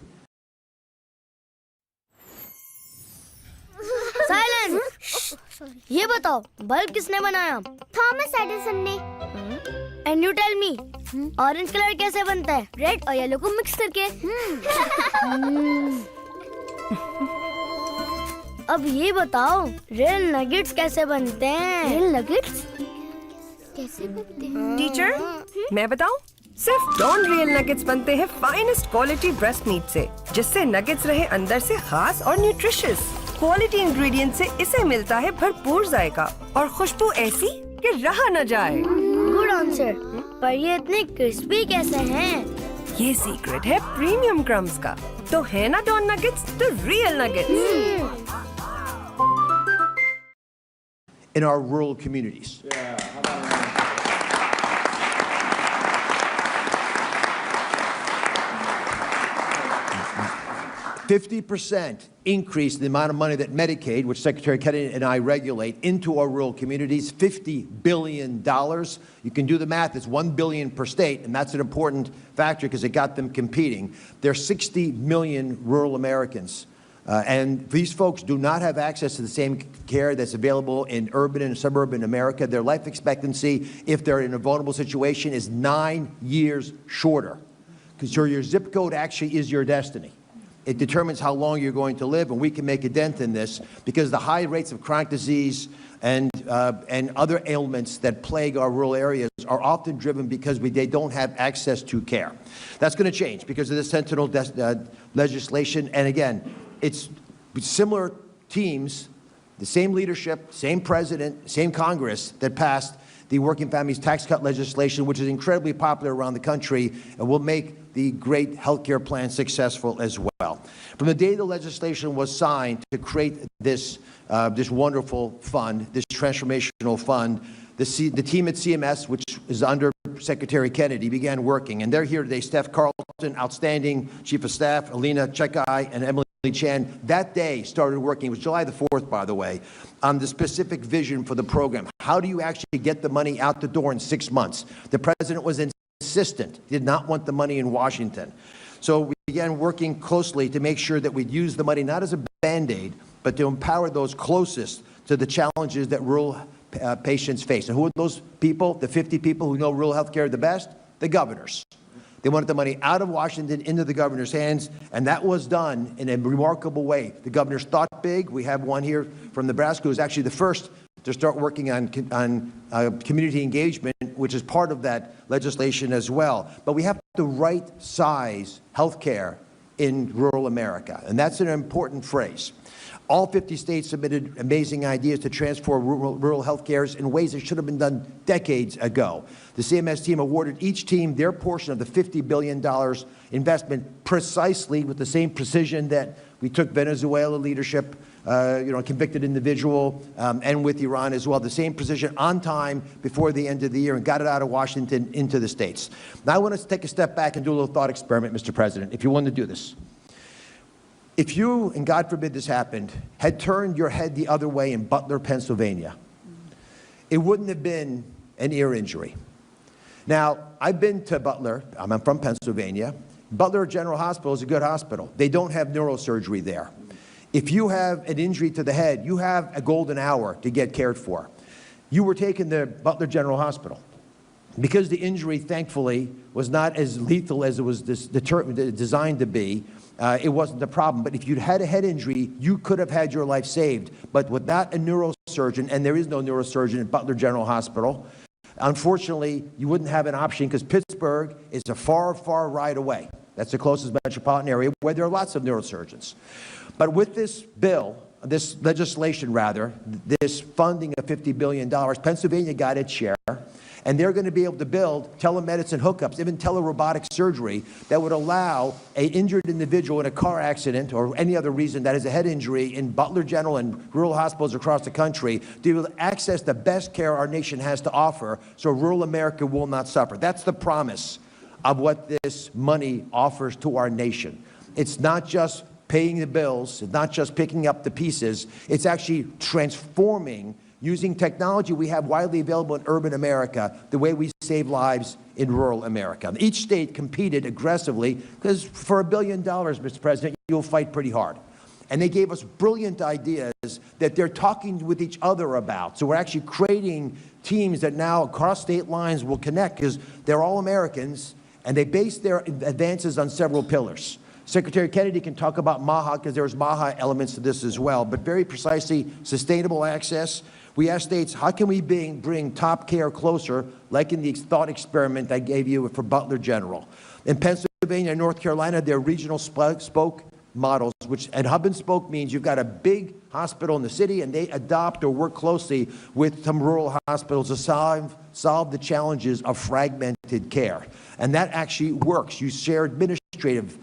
[SPEAKER 9] Silence! ये बताओ, bulb किसने बनाया? Thomas Edison ने। And you tell me, orange colour कैसे बनता है? Red और yellow को मिक्स करके। अब ये बताओ रियल नगेट्स कैसे बनते हैं? रियल नगेट्स कैसे बनते हैं?
[SPEAKER 10] टीचर मैं बताऊं? सिर्फ डॉन रियल नगेट्स बनते हैं फाइनेस्ट क्वालिटी ब्रेस्ट मीट से, जिससे नगेट्स रहे अंदर से खास और न्यूट्रिशियस। क्वालिटी इंग्रेडिएंट से इसे मिलता है भरपूर जायका और खुशबू ऐसी कि रहा न जाए।
[SPEAKER 9] Good answer. पर ये इतने क्रिस्पी कैसे हैं?
[SPEAKER 10] ये सीक्रेट है प्रीमियम क्रम्स का। तो है ना डॉन नगेट्स तो real nuggets.
[SPEAKER 8] In our rural communities. 50% increase in the amount of money that Medicaid, which Secretary Kennedy and I regulate, into our rural communities, $50 billion. You can do the math, it's $1 billion per state, and that's an important factor because it got them competing. There are 60 million rural Americans. And these folks do not have access to the same care that's available in urban and suburban America. Their life expectancy, if they're in a vulnerable situation, is 9 years shorter. Because your zip code actually is your destiny. It determines how long you're going to live, and we can make a dent in this because the high rates of chronic disease and other ailments that plague our rural areas are often driven because they don't have access to care. That's going to change because of the Sentinel legislation. And again, it's similar teams, the same leadership, same president, same Congress that passed the Working Families Tax Cut legislation, which is incredibly popular around the country and will make the great health care plan successful as well. From the day the legislation was signed to create this wonderful fund, this transformational fund, the team at CMS, which is under Secretary Kennedy, began working. And they're here today, Steph Carlton, outstanding Chief of Staff, Alina Chekai, and Emily Chan. That day started working, it was July the 4th, by the way, on the specific vision for the program. How do you actually get the money out the door in 6 months? The president was insistent, he did not want the money in Washington. So we began working closely to make sure that we'd use the money not as a Band-Aid, but to empower those closest to the challenges that rural patients face. And who are those people, the 50 people who know rural health care the best? The governors. They wanted the money out of Washington into the governor's hands, and that was done in a remarkable way. The governors thought big. We have one here from Nebraska who's actually the first to start working on community engagement, which is part of that legislation as well. But we have the right size health care in rural America, and that's an important phrase. All 50 states submitted amazing ideas to transform rural health care in ways that should have been done decades ago. The CMS team awarded each team their portion of the $50 billion investment precisely with the same precision that we took Venezuela leadership, a convicted individual, and with Iran as well, the same precision on time before the end of the year and got it out of Washington into the states. Now I want to take a step back and do a little thought experiment, Mr. President, if you want to do this. If you, and God forbid this happened, had turned your head the other way in Butler, Pennsylvania, it wouldn't have been an ear injury. Now, I've been to Butler. I'm from Pennsylvania. Butler General Hospital is a good hospital. They don't have neurosurgery there. If you have an injury to the head, you have a golden hour to get cared for. You were taken to Butler General Hospital. Because the injury, thankfully, was not as lethal as it was designed to be, it wasn't a problem. But if you'd had a head injury, you could have had your life saved. But without a neurosurgeon, and there is no neurosurgeon at Butler General Hospital, unfortunately, you wouldn't have an option because Pittsburgh is a far, far ride away. That's the closest metropolitan area where there are lots of neurosurgeons. But with this bill, this legislation rather, this funding of $50 billion, Pennsylvania got its share. And they're going to be able to build telemedicine hookups, even telerobotic surgery that would allow an injured individual in a car accident or any other reason that is a head injury in Butler General and rural hospitals across the country to be able to access the best care our nation has to offer so rural America will not suffer. That's the promise of what this money offers to our nation. It's not just paying the bills, it's not just picking up the pieces, it's actually transforming using technology we have widely available in urban America, the way we save lives in rural America. Each state competed aggressively because for $1 billion, Mr. President, you'll fight pretty hard. And they gave us brilliant ideas that they're talking with each other about. So we're actually creating teams that now across state lines will connect because they're all Americans and they base their advances on several pillars. Secretary Kennedy can talk about MAHA because there's MAHA elements to this as well, but very precisely sustainable access. We ask states, how can we bring top care closer, like in the thought experiment I gave you for Butler General? In Pennsylvania and North Carolina, there are regional spoke models, which and hub and spoke means you've got a big hospital in the city and they adopt or work closely with some rural hospitals to solve the challenges of fragmented care. And that actually works. You share administrative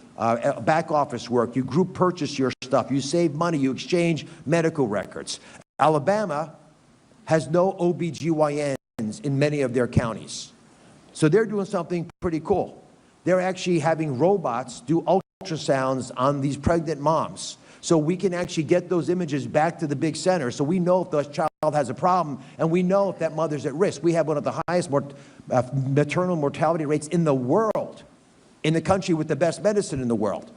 [SPEAKER 8] back office work, you group purchase your stuff, you save money, you exchange medical records. Alabama has no OBGYNs in many of their counties. So they're doing something pretty cool. They're actually having robots do ultrasounds on these pregnant moms. So we can actually get those images back to the big center. So we know if the child has a problem and we know if that mother's at risk. We have one of the highest maternal mortality rates in the world, in the country with the best medicine in the world.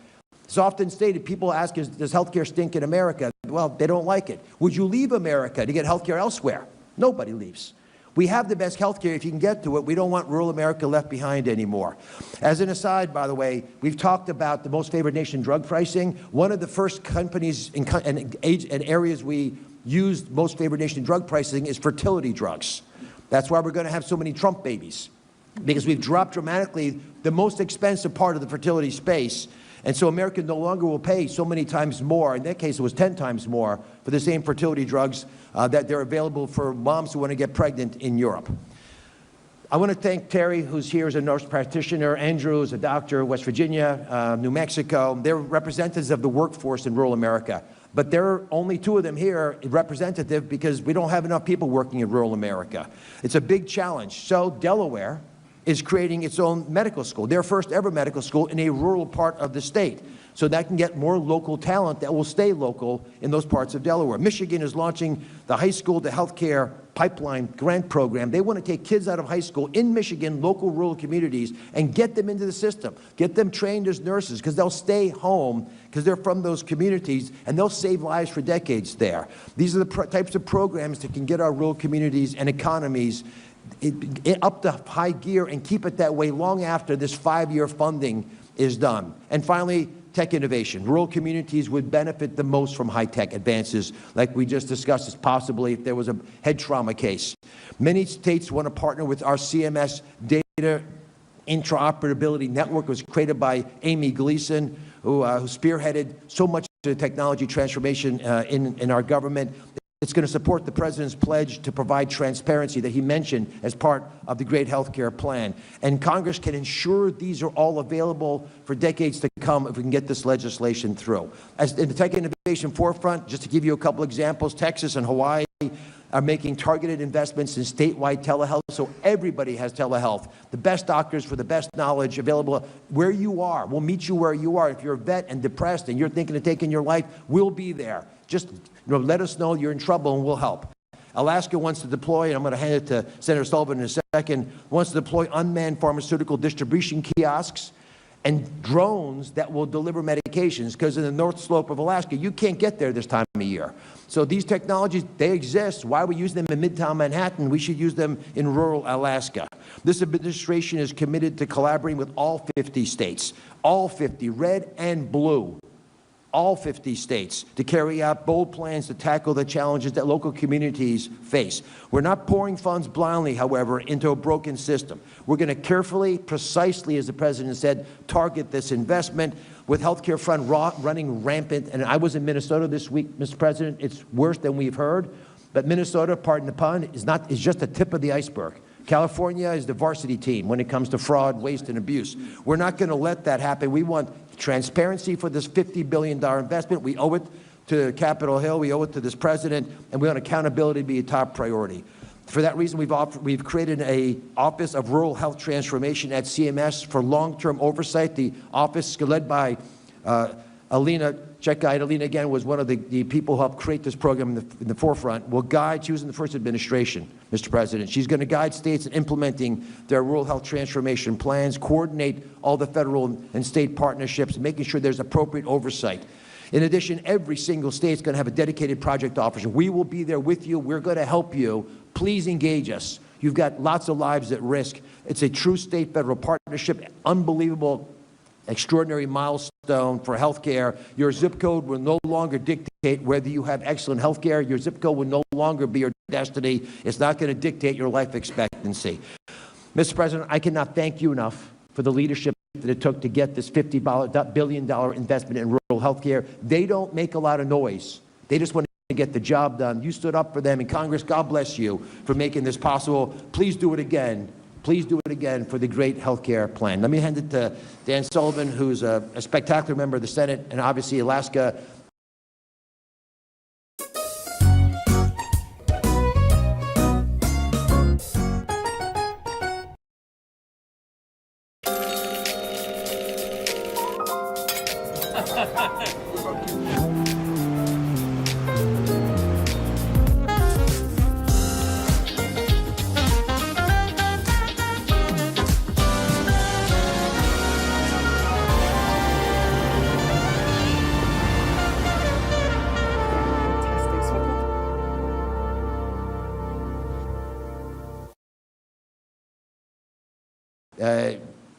[SPEAKER 8] It's often stated, people ask, does healthcare stink in America? Well, they don't like it. Would you leave America to get healthcare elsewhere? Nobody leaves. We have the best healthcare if you can get to it. We don't want rural America left behind anymore. As an aside, by the way, we've talked about the most favored nation drug pricing. One of the first companies and areas we used most favored nation drug pricing is fertility drugs. That's why we're going to have so many Trump babies, because we've dropped dramatically the most expensive part of the fertility space. And so America no longer will pay so many times more, in that case it was 10 times more, for the same fertility drugs that they're available for moms who want to get pregnant in Europe. I want to thank Terry, who's here as a nurse practitioner, Andrew, who's a doctor, West Virginia, New Mexico. They're representatives of the workforce in rural America. But there are only 2 of them here representative because we don't have enough people working in rural America. It's a big challenge. So Delaware is creating its own medical school, their first ever medical school in a rural part of the state. So that can get more local talent that will stay local in those parts of Delaware. Michigan is launching the high school to healthcare pipeline grant program. They want to take kids out of high school in Michigan, local rural communities, and get them into the system, get them trained as nurses, because they'll stay home because they're from those communities and they'll save lives for decades there. These are the types of programs that can get our rural communities and economies up to high gear and keep it that way long after this 5-year funding is done. And finally, tech innovation. Rural communities would benefit the most from high-tech advances, like we just discussed, as possibly if there was a head trauma case. Many states want to partner with our CMS data interoperability network. It was created by Amy Gleason, who spearheaded so much of the technology transformation in our government. It's going to support the President's pledge to provide transparency that he mentioned as part of the great health care plan. And Congress can ensure these are all available for decades to come if we can get this legislation through. As in the tech innovation forefront, just to give you a couple examples, Texas and Hawaii are making targeted investments in statewide telehealth, so everybody has telehealth. The best doctors for the best knowledge available where you are. We'll meet you where you are. If you're a vet and depressed and you're thinking of taking your life, we'll be there. Just let us know you're in trouble and we'll help. Alaska wants to deploy, and I'm going to hand it to Senator Sullivan in a second, wants to deploy unmanned pharmaceutical distribution kiosks and drones that will deliver medications, because in the North Slope of Alaska, you can't get there this time of year. So these technologies, they exist. Why are we using them in Midtown Manhattan? We should use them in rural Alaska. This administration is committed to collaborating with all 50 states, all 50, red and blue, all 50 states, to carry out bold plans to tackle the challenges that local communities face. We're not pouring funds blindly, however, into a broken system. We're going to carefully, precisely, as the President said, target this investment. With healthcare fund running rampant, and I was in Minnesota this week, Mr. President, it's worse than we've heard, but Minnesota, pardon the pun, is just the tip of the iceberg. California is the varsity team when it comes to fraud, waste, and abuse. We're not going to let that happen. We want transparency for this $50 billion investment. We owe it to Capitol Hill. We owe it to this President. And we want accountability to be a top priority. For that reason, we've created an Office of Rural Health Transformation at CMS for long-term oversight. The office, led by Alina Chekite. Alina, again, was one of the people who helped create this program in the forefront, will guide, she was in the first administration, Mr. President. She's going to guide states in implementing their rural health transformation plans, coordinate all the federal and state partnerships, making sure there's appropriate oversight. In addition, every single state is going to have a dedicated project officer. We will be there with you. We're going to help you. Please engage us. You've got lots of lives at risk. It's a true state-federal partnership, unbelievable, extraordinary milestone. for health care. Your zip code will no longer dictate whether you have excellent health care. Your zip code will no longer be your destiny. It's not going to dictate your life expectancy. Mr. President, I cannot thank you enough for the leadership that it took to get this $50 billion investment in rural health care. They don't make a lot of noise. They just want to get the job done. You stood up for them in Congress. God bless you for making this possible. Please do it again. Please do it again for the great health care plan. Let me hand it to Dan Sullivan, who's a spectacular member of the Senate, and obviously Alaska.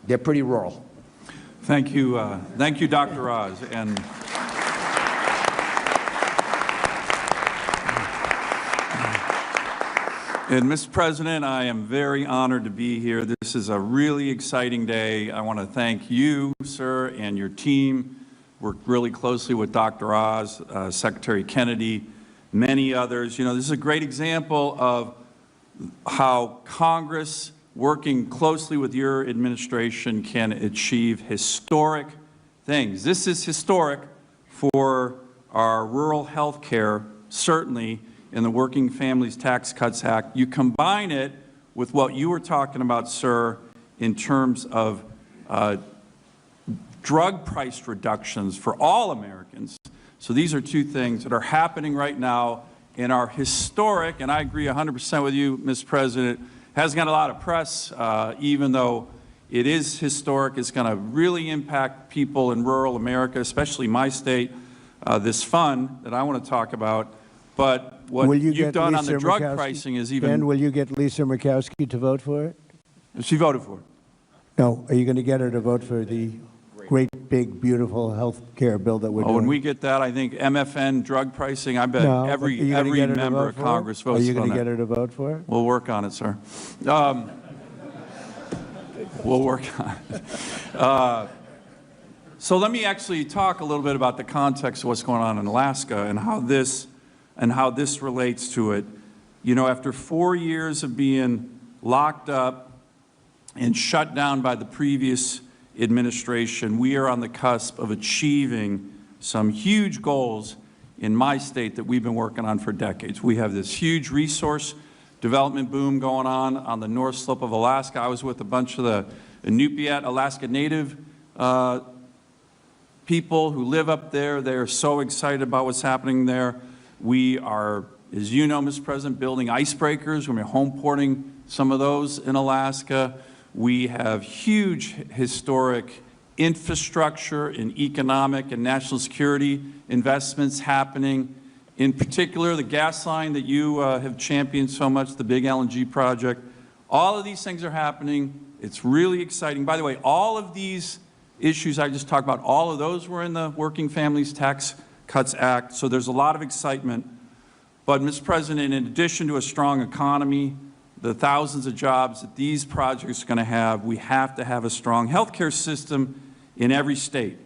[SPEAKER 8] They're pretty rural.
[SPEAKER 11] Thank you, Dr. Oz. And Mr. President, I am very honored to be here. This is a really exciting day. I want to thank you, sir, and your team. Worked really closely with Dr. Oz, Secretary Kennedy, many others. You know, this is a great example of how Congress, working closely with your administration, can achieve historic things. This is historic for our rural health care, certainly in the Working Families Tax Cuts Act. You combine it with what you were talking about, sir, in terms of drug price reductions for all Americans. So these are two things that are happening right now in our historic, and I agree 100% with you, Mr. President, hasn't got a lot of press, even though it is historic. It's going to really impact people in rural America, especially my state, this fund that I want to talk about. But what you've done on the drug pricing is even...
[SPEAKER 1] Ben, will you get Lisa Murkowski to vote for it?
[SPEAKER 11] She voted for it.
[SPEAKER 1] No. Are you going to get her to vote for the great, big, beautiful health care bill that we're doing?
[SPEAKER 11] When we get that, I think MFN drug pricing, I bet every member of Congress votes for it.
[SPEAKER 1] Are you going to get her to vote for it?
[SPEAKER 11] We'll work on it, sir. We'll work on it. So let me actually talk a little bit about the context of what's going on in Alaska and how this relates to it. You know, after 4 years of being locked up and shut down by the previous administration, we are on the cusp of achieving some huge goals in my state that we've been working on for decades. We have this huge resource development boom going on the North Slope of Alaska. I was with a bunch of the Inupiat, Alaska Native people who live up there. They are so excited about what's happening there. We are, as you know, Mr. President, building icebreakers. We're home porting some of those in Alaska. We have huge historic infrastructure and economic and national security investments happening. In particular, the gas line that you have championed so much, the big LNG project. All of these things are happening. It's really exciting. By the way, all of these issues I just talked about, all of those were in the Working Families Tax Cuts Act. So there's a lot of excitement. But, Mr. President, in addition to a strong economy, the thousands of jobs that these projects are going to have, we have to have a strong healthcare system in every state.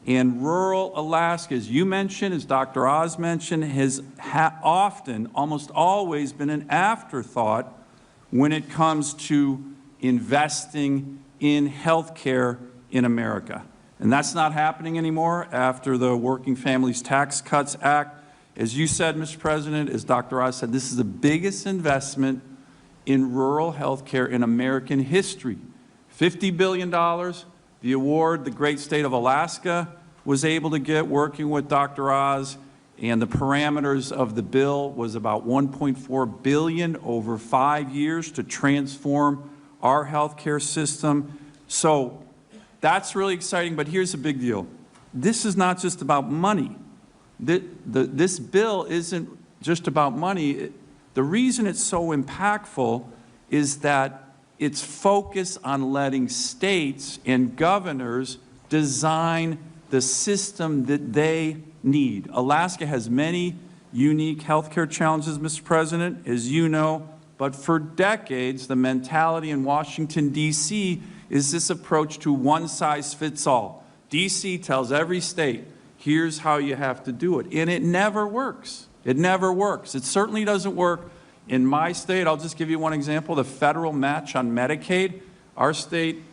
[SPEAKER 11] And rural Alaska, as you mentioned, as Dr. Oz mentioned, has often, almost always been an afterthought when it comes to investing in healthcare in America. And that's not happening anymore after the Working Families Tax Cuts Act. As you said, Mr. President, as Dr. Oz said, this is the biggest investment in rural health care in American history. $50 billion, the award the great state of Alaska was able to get working with Dr. Oz, and the parameters of the bill was about $1.4 billion over 5 years to transform our health care system. So that's really exciting, but here's the big deal. This is not just about money. This bill isn't just about money. The reason it's so impactful is that it's focused on letting states and governors design the system that they need. Alaska has many unique healthcare challenges, Mr. President, as you know, but for decades, the mentality in Washington, D.C. is this approach to one size fits all. D.C. tells every state, here's how you have to do it, and it never works. It never works. It certainly doesn't work in my state. I'll just give you one example, the federal match on Medicaid. Our state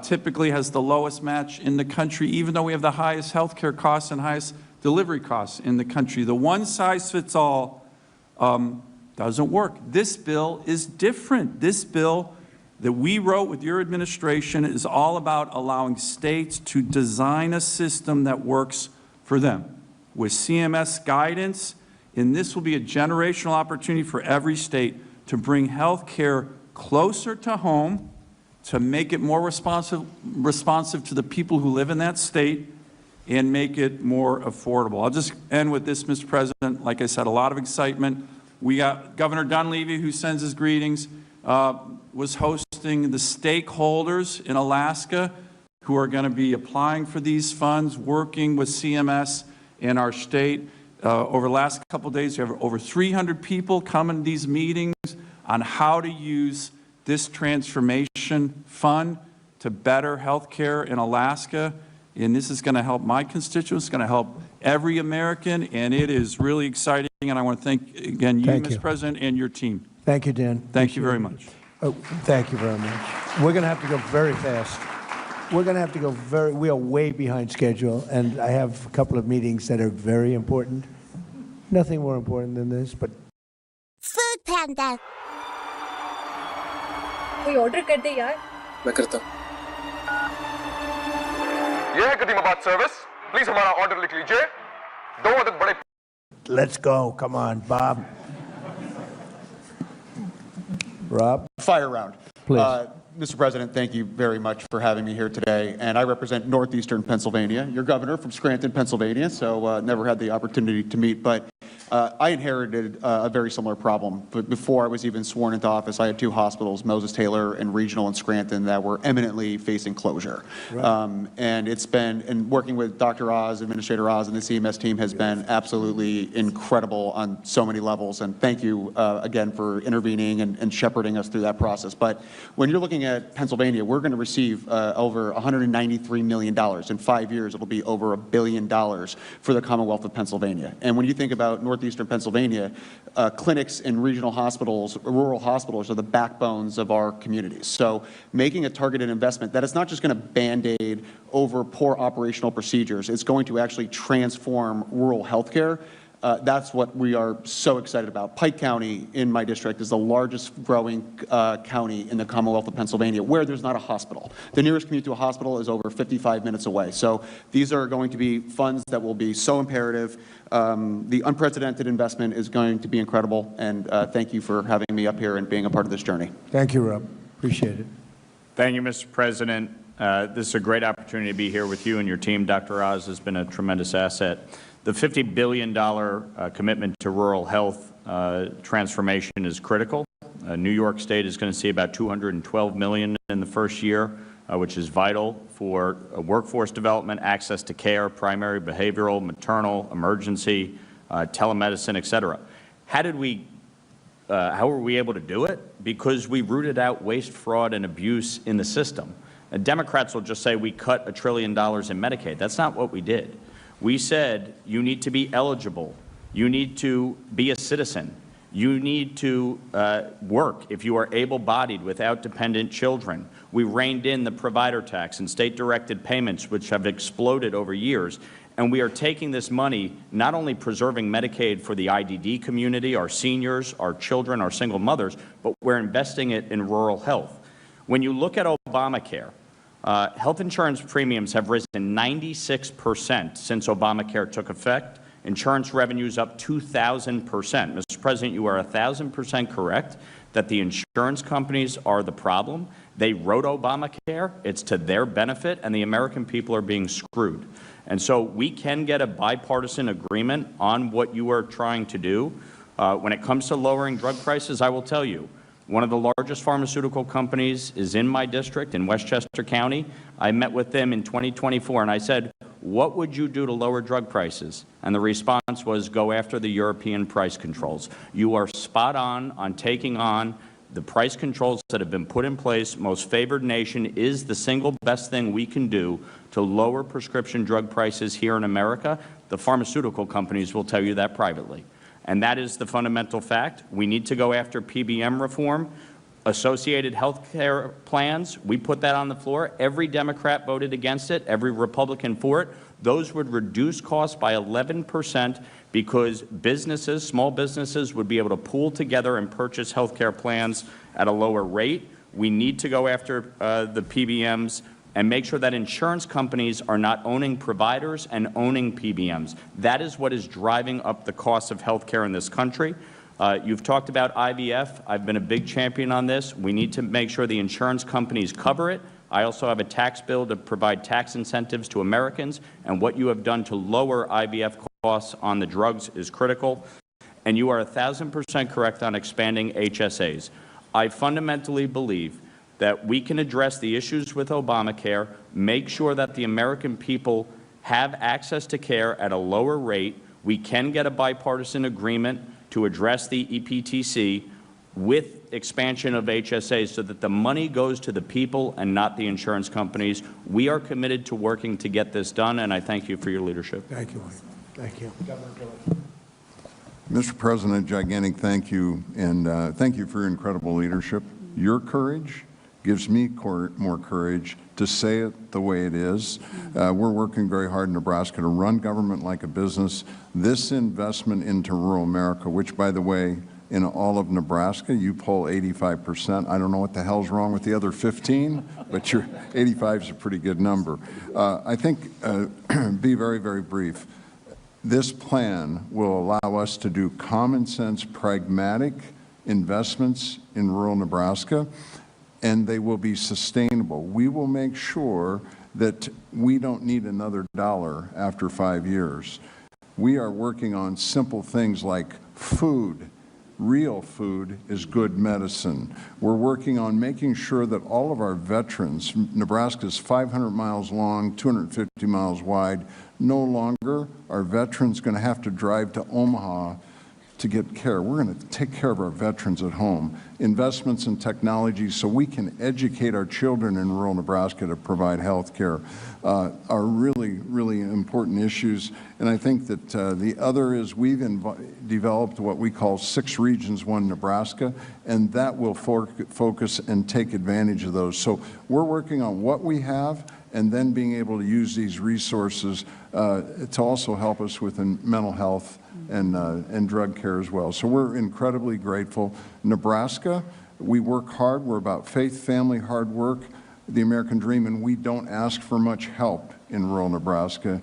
[SPEAKER 11] typically has the lowest match in the country, even though we have the highest health care costs and highest delivery costs in the country. The one-size-fits-all doesn't work. This bill is different. This bill that we wrote with your administration is all about allowing states to design a system that works for them. With CMS guidance, and this will be a generational opportunity for every state to bring health care closer to home, to make it more responsive to the people who live in that state, and make it more affordable. I'll just end with this, Mr. President. Like I said, a lot of excitement. We got Governor Dunleavy, who sends his greetings, was hosting the stakeholders in Alaska who are going to be applying for these funds, working with CMS in our state. Over the last couple of days, we have over 300 people coming to these meetings on how to use this transformation fund to better health care in Alaska. And this is going to help my constituents, it's going to help every American, and it is really exciting. And I want to thank, again, you, Mr. President, and your team.
[SPEAKER 1] Thank you, Dan.
[SPEAKER 11] Thank you very much.
[SPEAKER 1] Oh, thank you very much. We're going to have to go very fast. We're going to have to go we are way behind schedule, and I have a couple of meetings that are very important. Nothing more important than this, but...
[SPEAKER 9] Food Panda.
[SPEAKER 10] कोई order कर दे यार।
[SPEAKER 6] मैं करता हूँ।
[SPEAKER 12] ये है कदीमाबाद service, please हमारा order लिख लीजिए। 2 अदद बड़े।
[SPEAKER 1] Let's go. Come on, Bob. Rob?
[SPEAKER 13] Fire round.
[SPEAKER 1] Please.
[SPEAKER 13] Mr. President, thank you very much for having me here today. And I represent northeastern Pennsylvania. Your governor from Scranton, Pennsylvania, so never had the opportunity to meet. But I inherited a very similar problem. But before I was even sworn into office, I had 2 hospitals, Moses Taylor and Regional in Scranton, that were eminently facing closure. Right. And it's been, and working with Dr. Oz, Administrator Oz, and the CMS team has been absolutely incredible on so many levels. And thank you again for intervening and shepherding us through that process. But when you're looking at Pennsylvania, we're going to receive over $193 million. In 5 years, it'll be over $1 billion for the Commonwealth of Pennsylvania. And when you think about northeastern Pennsylvania, clinics and regional hospitals, rural hospitals are the backbones of our communities. So making a targeted investment that is not just going to Band-Aid over poor operational procedures, it's going to actually transform rural health care. That's what we are so excited about. Pike County in my district is the largest growing county in the Commonwealth of Pennsylvania where there's not a hospital. The nearest commute to a hospital is over 55 minutes away. So these are going to be funds that will be so imperative. The unprecedented investment is going to be incredible, and thank you for having me up here and being a part of this journey.
[SPEAKER 1] Thank you, Rob. Appreciate it.
[SPEAKER 14] Thank you, Mr. President. This is a great opportunity to be here with you and your team. Dr. Oz has been a tremendous asset. The $50 billion commitment to rural health transformation is critical. New York State is going to see about $212 million in the first year, which is vital for workforce development, access to care, primary, behavioral, maternal, emergency, telemedicine, et cetera. How were we able to do it? Because we rooted out waste, fraud, and abuse in the system. Democrats will just say we cut $1 trillion in Medicaid. That's not what we did. We said you need to be eligible, you need to be a citizen, you need to work if you are able-bodied without dependent children. We reined in the provider tax and state-directed payments, which have exploded over years. And we are taking this money, not only preserving Medicaid for the IDD community, our seniors, our children, our single mothers, but we're investing it in rural health. When you look at Obamacare, health insurance premiums have risen 96% since Obamacare took effect. Insurance revenues up 2,000%. Mr. President, you are 1,000% correct that the insurance companies are the problem. They wrote Obamacare. It's to their benefit, and the American people are being screwed. And so we can get a bipartisan agreement on what you are trying to do. When it comes to lowering drug prices, I will tell you, one of the largest pharmaceutical companies is in my district in Westchester County. I met with them in 2024, and I said, what would you do to lower drug prices? And the response was, go after the European price controls. You are spot on taking on the price controls that have been put in place. Most favored nation is the single best thing we can do to lower prescription drug prices here in America. The pharmaceutical companies will tell you that privately. And that is the fundamental fact. We need to go after PBM reform. Associated health care plans, we put that on the floor. Every Democrat voted against it, every Republican for it. Those would reduce costs by 11% because businesses, small businesses, would be able to pool together and purchase health care plans at a lower rate. We need to go after the PBMs and make sure that insurance companies are not owning providers and owning PBMs. That is what is driving up the cost of health care in this country. You've talked about IVF. I've been a big champion on this. We need to make sure the insurance companies cover it. I also have a tax bill to provide tax incentives to Americans, and what you have done to lower IVF costs on the drugs is critical. And you are 1,000% correct on expanding HSAs. I fundamentally believe that we can address the issues with Obamacare, make sure that the American people have access to care at a lower rate. We can get a bipartisan agreement to address the EPTC with expansion of HSAs so that the money goes to the people and not the insurance companies. We are committed to working to get this done, and I thank you for your leadership.
[SPEAKER 1] Thank you. Thank you.
[SPEAKER 15] Mr. President, gigantic thank you, and thank you for your incredible leadership. Your courage gives me more courage to say it the way it is. We're working very hard in Nebraska to run government like a business. This investment into rural America, which, by the way, in all of Nebraska, you poll 85%. I don't know what the hell's wrong with the other 15, but your 85 is a pretty good number. I think, be very, very brief. This plan will allow us to do common sense, pragmatic investments in rural Nebraska, and they will be sustainable. We will make sure that we don't need another dollar after 5 years. We are working on simple things like food. Real food is good medicine. We're working on making sure that all of our veterans, Nebraska is 500 miles long, 250 miles wide, no longer are veterans going to have to drive to Omaha to get care. We're going to take care of our veterans at home. Investments in technology so we can educate our children in rural Nebraska to provide health care are really, really important issues. And I think that the other is we've developed what we call 6 regions, 1 Nebraska, and that will focus and take advantage of those. So we're working on what we have and then being able to use these resources to also help us with mental health and drug care as well. So we're incredibly grateful. Nebraska, we work hard. We're about faith, family, hard work, the American dream, and we don't ask for much help in rural Nebraska.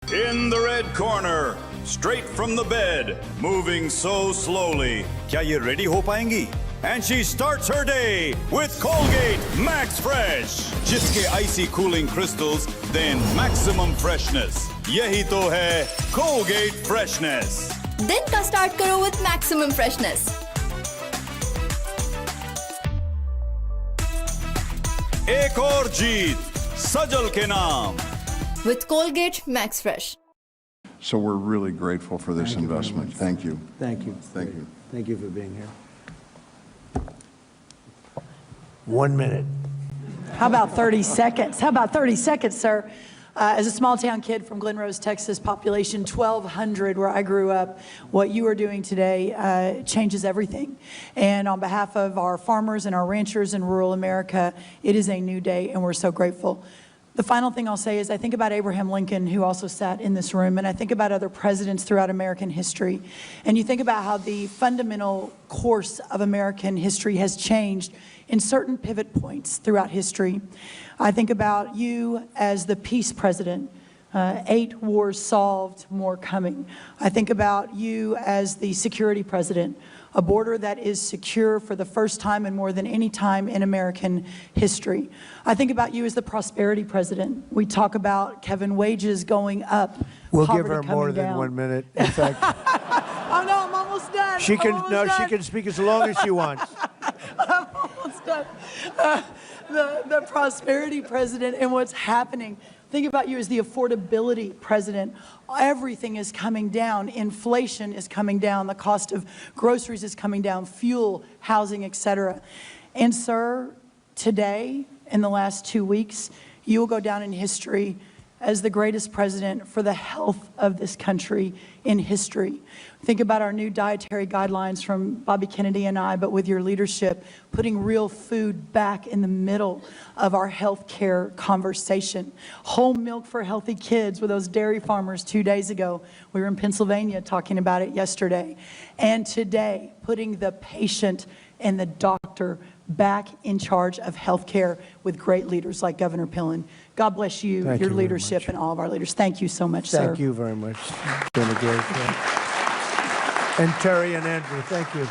[SPEAKER 16] In the red corner, straight from the bed, moving so slowly. क्या ये ready हो पाएंगी? And she starts her day with Colgate Max Fresh, जिसके icy cooling crystals then maximum freshness. यही तो है Colgate Freshness.
[SPEAKER 17] दिन का start करो with maximum freshness.
[SPEAKER 16] एक और जीत सजल के नाम.
[SPEAKER 17] With Colgate Max Fresh.
[SPEAKER 15] So we're really grateful for this investment. Thank you.
[SPEAKER 1] Thank you.
[SPEAKER 15] Thank you.
[SPEAKER 1] Thank you for being here. 1 minute.
[SPEAKER 2] How about 30 seconds? How about 30 seconds, sir? As a small-town kid from Glen Rose, Texas, population 1,200, where I grew up, what you are doing today changes everything. And on behalf of our farmers and our ranchers in rural America, it is a new day, and we're so grateful. The final thing I'll say is I think about Abraham Lincoln, who also sat in this room, and I think about other presidents throughout American history. And you think about how the fundamental course of American history has changed in certain pivot points throughout history. I think about you as the peace president. 8 wars solved, more coming. I think about you as the security president. a border that is secure for the first time and more than any time in American history. I think about you as the prosperity president. We talk about, Kevin, wages going up.
[SPEAKER 1] We'll give
[SPEAKER 2] poverty
[SPEAKER 1] her more
[SPEAKER 2] coming
[SPEAKER 1] than
[SPEAKER 2] down.
[SPEAKER 1] 1 minute. In fact,
[SPEAKER 2] Oh no, I'm almost done.
[SPEAKER 1] she can
[SPEAKER 2] I'm almost done.
[SPEAKER 1] speak as long as she wants.
[SPEAKER 2] I'm almost done. The prosperity president and what's happening. Think about you as the affordability president. Everything is coming down. Inflation is coming down. The cost of groceries is coming down. Fuel, housing, etc. And sir, today, in the last 2 weeks, you will go down in history as the greatest president for the health of this country in history. Think about our new dietary guidelines from Bobby Kennedy and I, but with your leadership, putting real food back in the middle of our health care conversation. Whole milk for healthy kids with those dairy farmers 2 days ago. We were in Pennsylvania talking about it yesterday. And today, putting the patient and the doctor back in charge of health care with great leaders like Governor Pillen. God bless you,
[SPEAKER 1] Thank
[SPEAKER 2] your
[SPEAKER 1] you very
[SPEAKER 2] leadership,
[SPEAKER 1] much.
[SPEAKER 2] and all of our leaders. Thank you so much, sir.
[SPEAKER 1] Thank you very much. It's been a great day. And Terry and Andrew, thank you.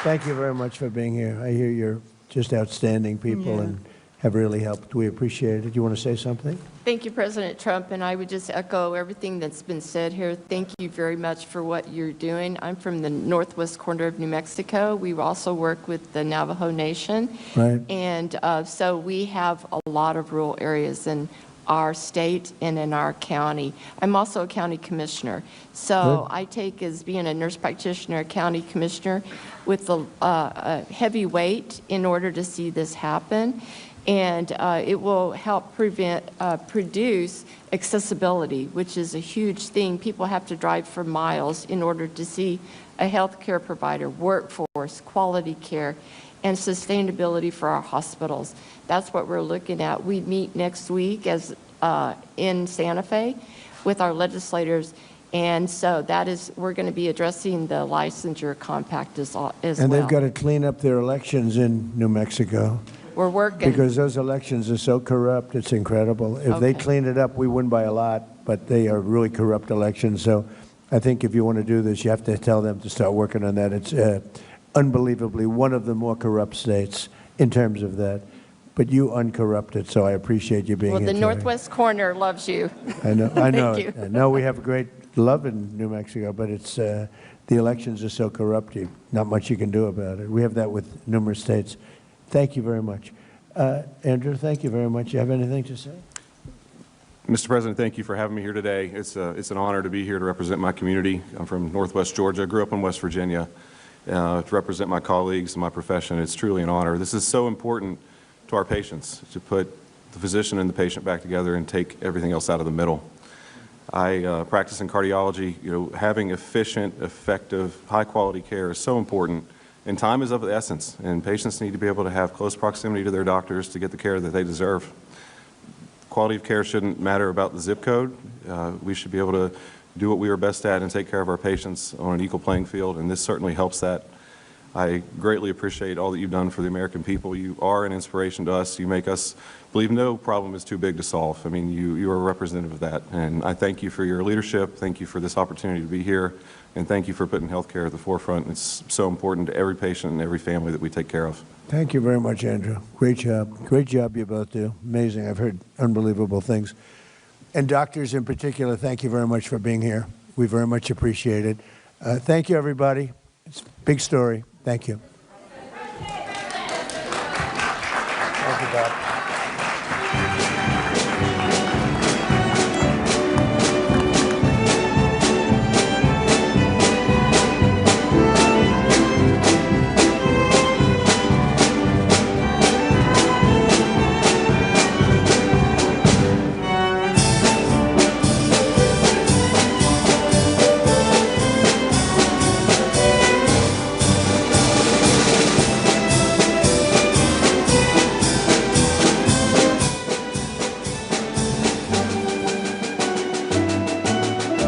[SPEAKER 1] Thank you very much for being here. I hear you're just outstanding people and have really helped. We appreciate it. You want to say something?
[SPEAKER 18] Thank you, President Trump, and I would just echo everything that's been said here. Thank you very much for what you're doing. I'm from the northwest corner of New Mexico. We also work with the Navajo Nation.
[SPEAKER 1] Right.
[SPEAKER 18] And so we have a lot of rural areas in our state and in our county. I'm also a county commissioner. So I take as being a nurse practitioner, a county commissioner with a heavy weight in order to see this happen. And it will help produce accessibility, which is a huge thing. People have to drive for miles in order to see a health care provider, workforce, quality care, and sustainability for our hospitals. That's what we're looking at. We meet next week as in Santa Fe with our legislators. And so that is, we're going to be addressing the licensure compact as well.
[SPEAKER 1] And they've got to clean up their elections in New Mexico.
[SPEAKER 18] We're working.
[SPEAKER 1] Because those elections are so corrupt, it's incredible. If they clean it up, we win by a lot, but they are really corrupt elections. So I think if you want to do this, you have to tell them to start working on that. It's unbelievably one of the more corrupt states in terms of that. But you uncorrupted, so I appreciate you being here.
[SPEAKER 18] Well, the
[SPEAKER 1] today.
[SPEAKER 18] Northwest Corner loves you.
[SPEAKER 1] I know. I know.
[SPEAKER 18] Thank you.
[SPEAKER 1] I know we have great love in New Mexico, but it's the elections are so corrupt. Not much you can do about it. We have that with numerous states. Thank you very much. Andrew, thank you very much. You have anything to say?
[SPEAKER 19] Mr. President, thank you for having me here today. It's an honor to be here to represent my community. I'm from Northwest Georgia. I grew up in West Virginia. To represent my colleagues and my profession, it's truly an honor. This is so important to our patients, to put the physician and the patient back together and take everything else out of the middle. I practice in cardiology. Having efficient, effective, high-quality care is so important. And time is of the essence, and patients need to be able to have close proximity to their doctors to get the care that they deserve. Quality of care shouldn't matter about the zip code. We should be able to do what we are best at and take care of our patients on an equal playing field, and this certainly helps that. I greatly appreciate all that you've done for the American people. You are an inspiration to us. You make us believe no problem is too big to solve. I mean, you are a representative of that, and I thank you for your leadership. Thank you for this opportunity to be here. And thank you for putting health care at the forefront. It's so important to every patient and every family that we take care of.
[SPEAKER 1] Thank you very much, Andrew. Great job. Great job you both do. Amazing. I've heard unbelievable things. And doctors in particular, thank you very much for being here. We very much appreciate it. Thank you, everybody. It's a big story. Thank you. Thank you, Bob.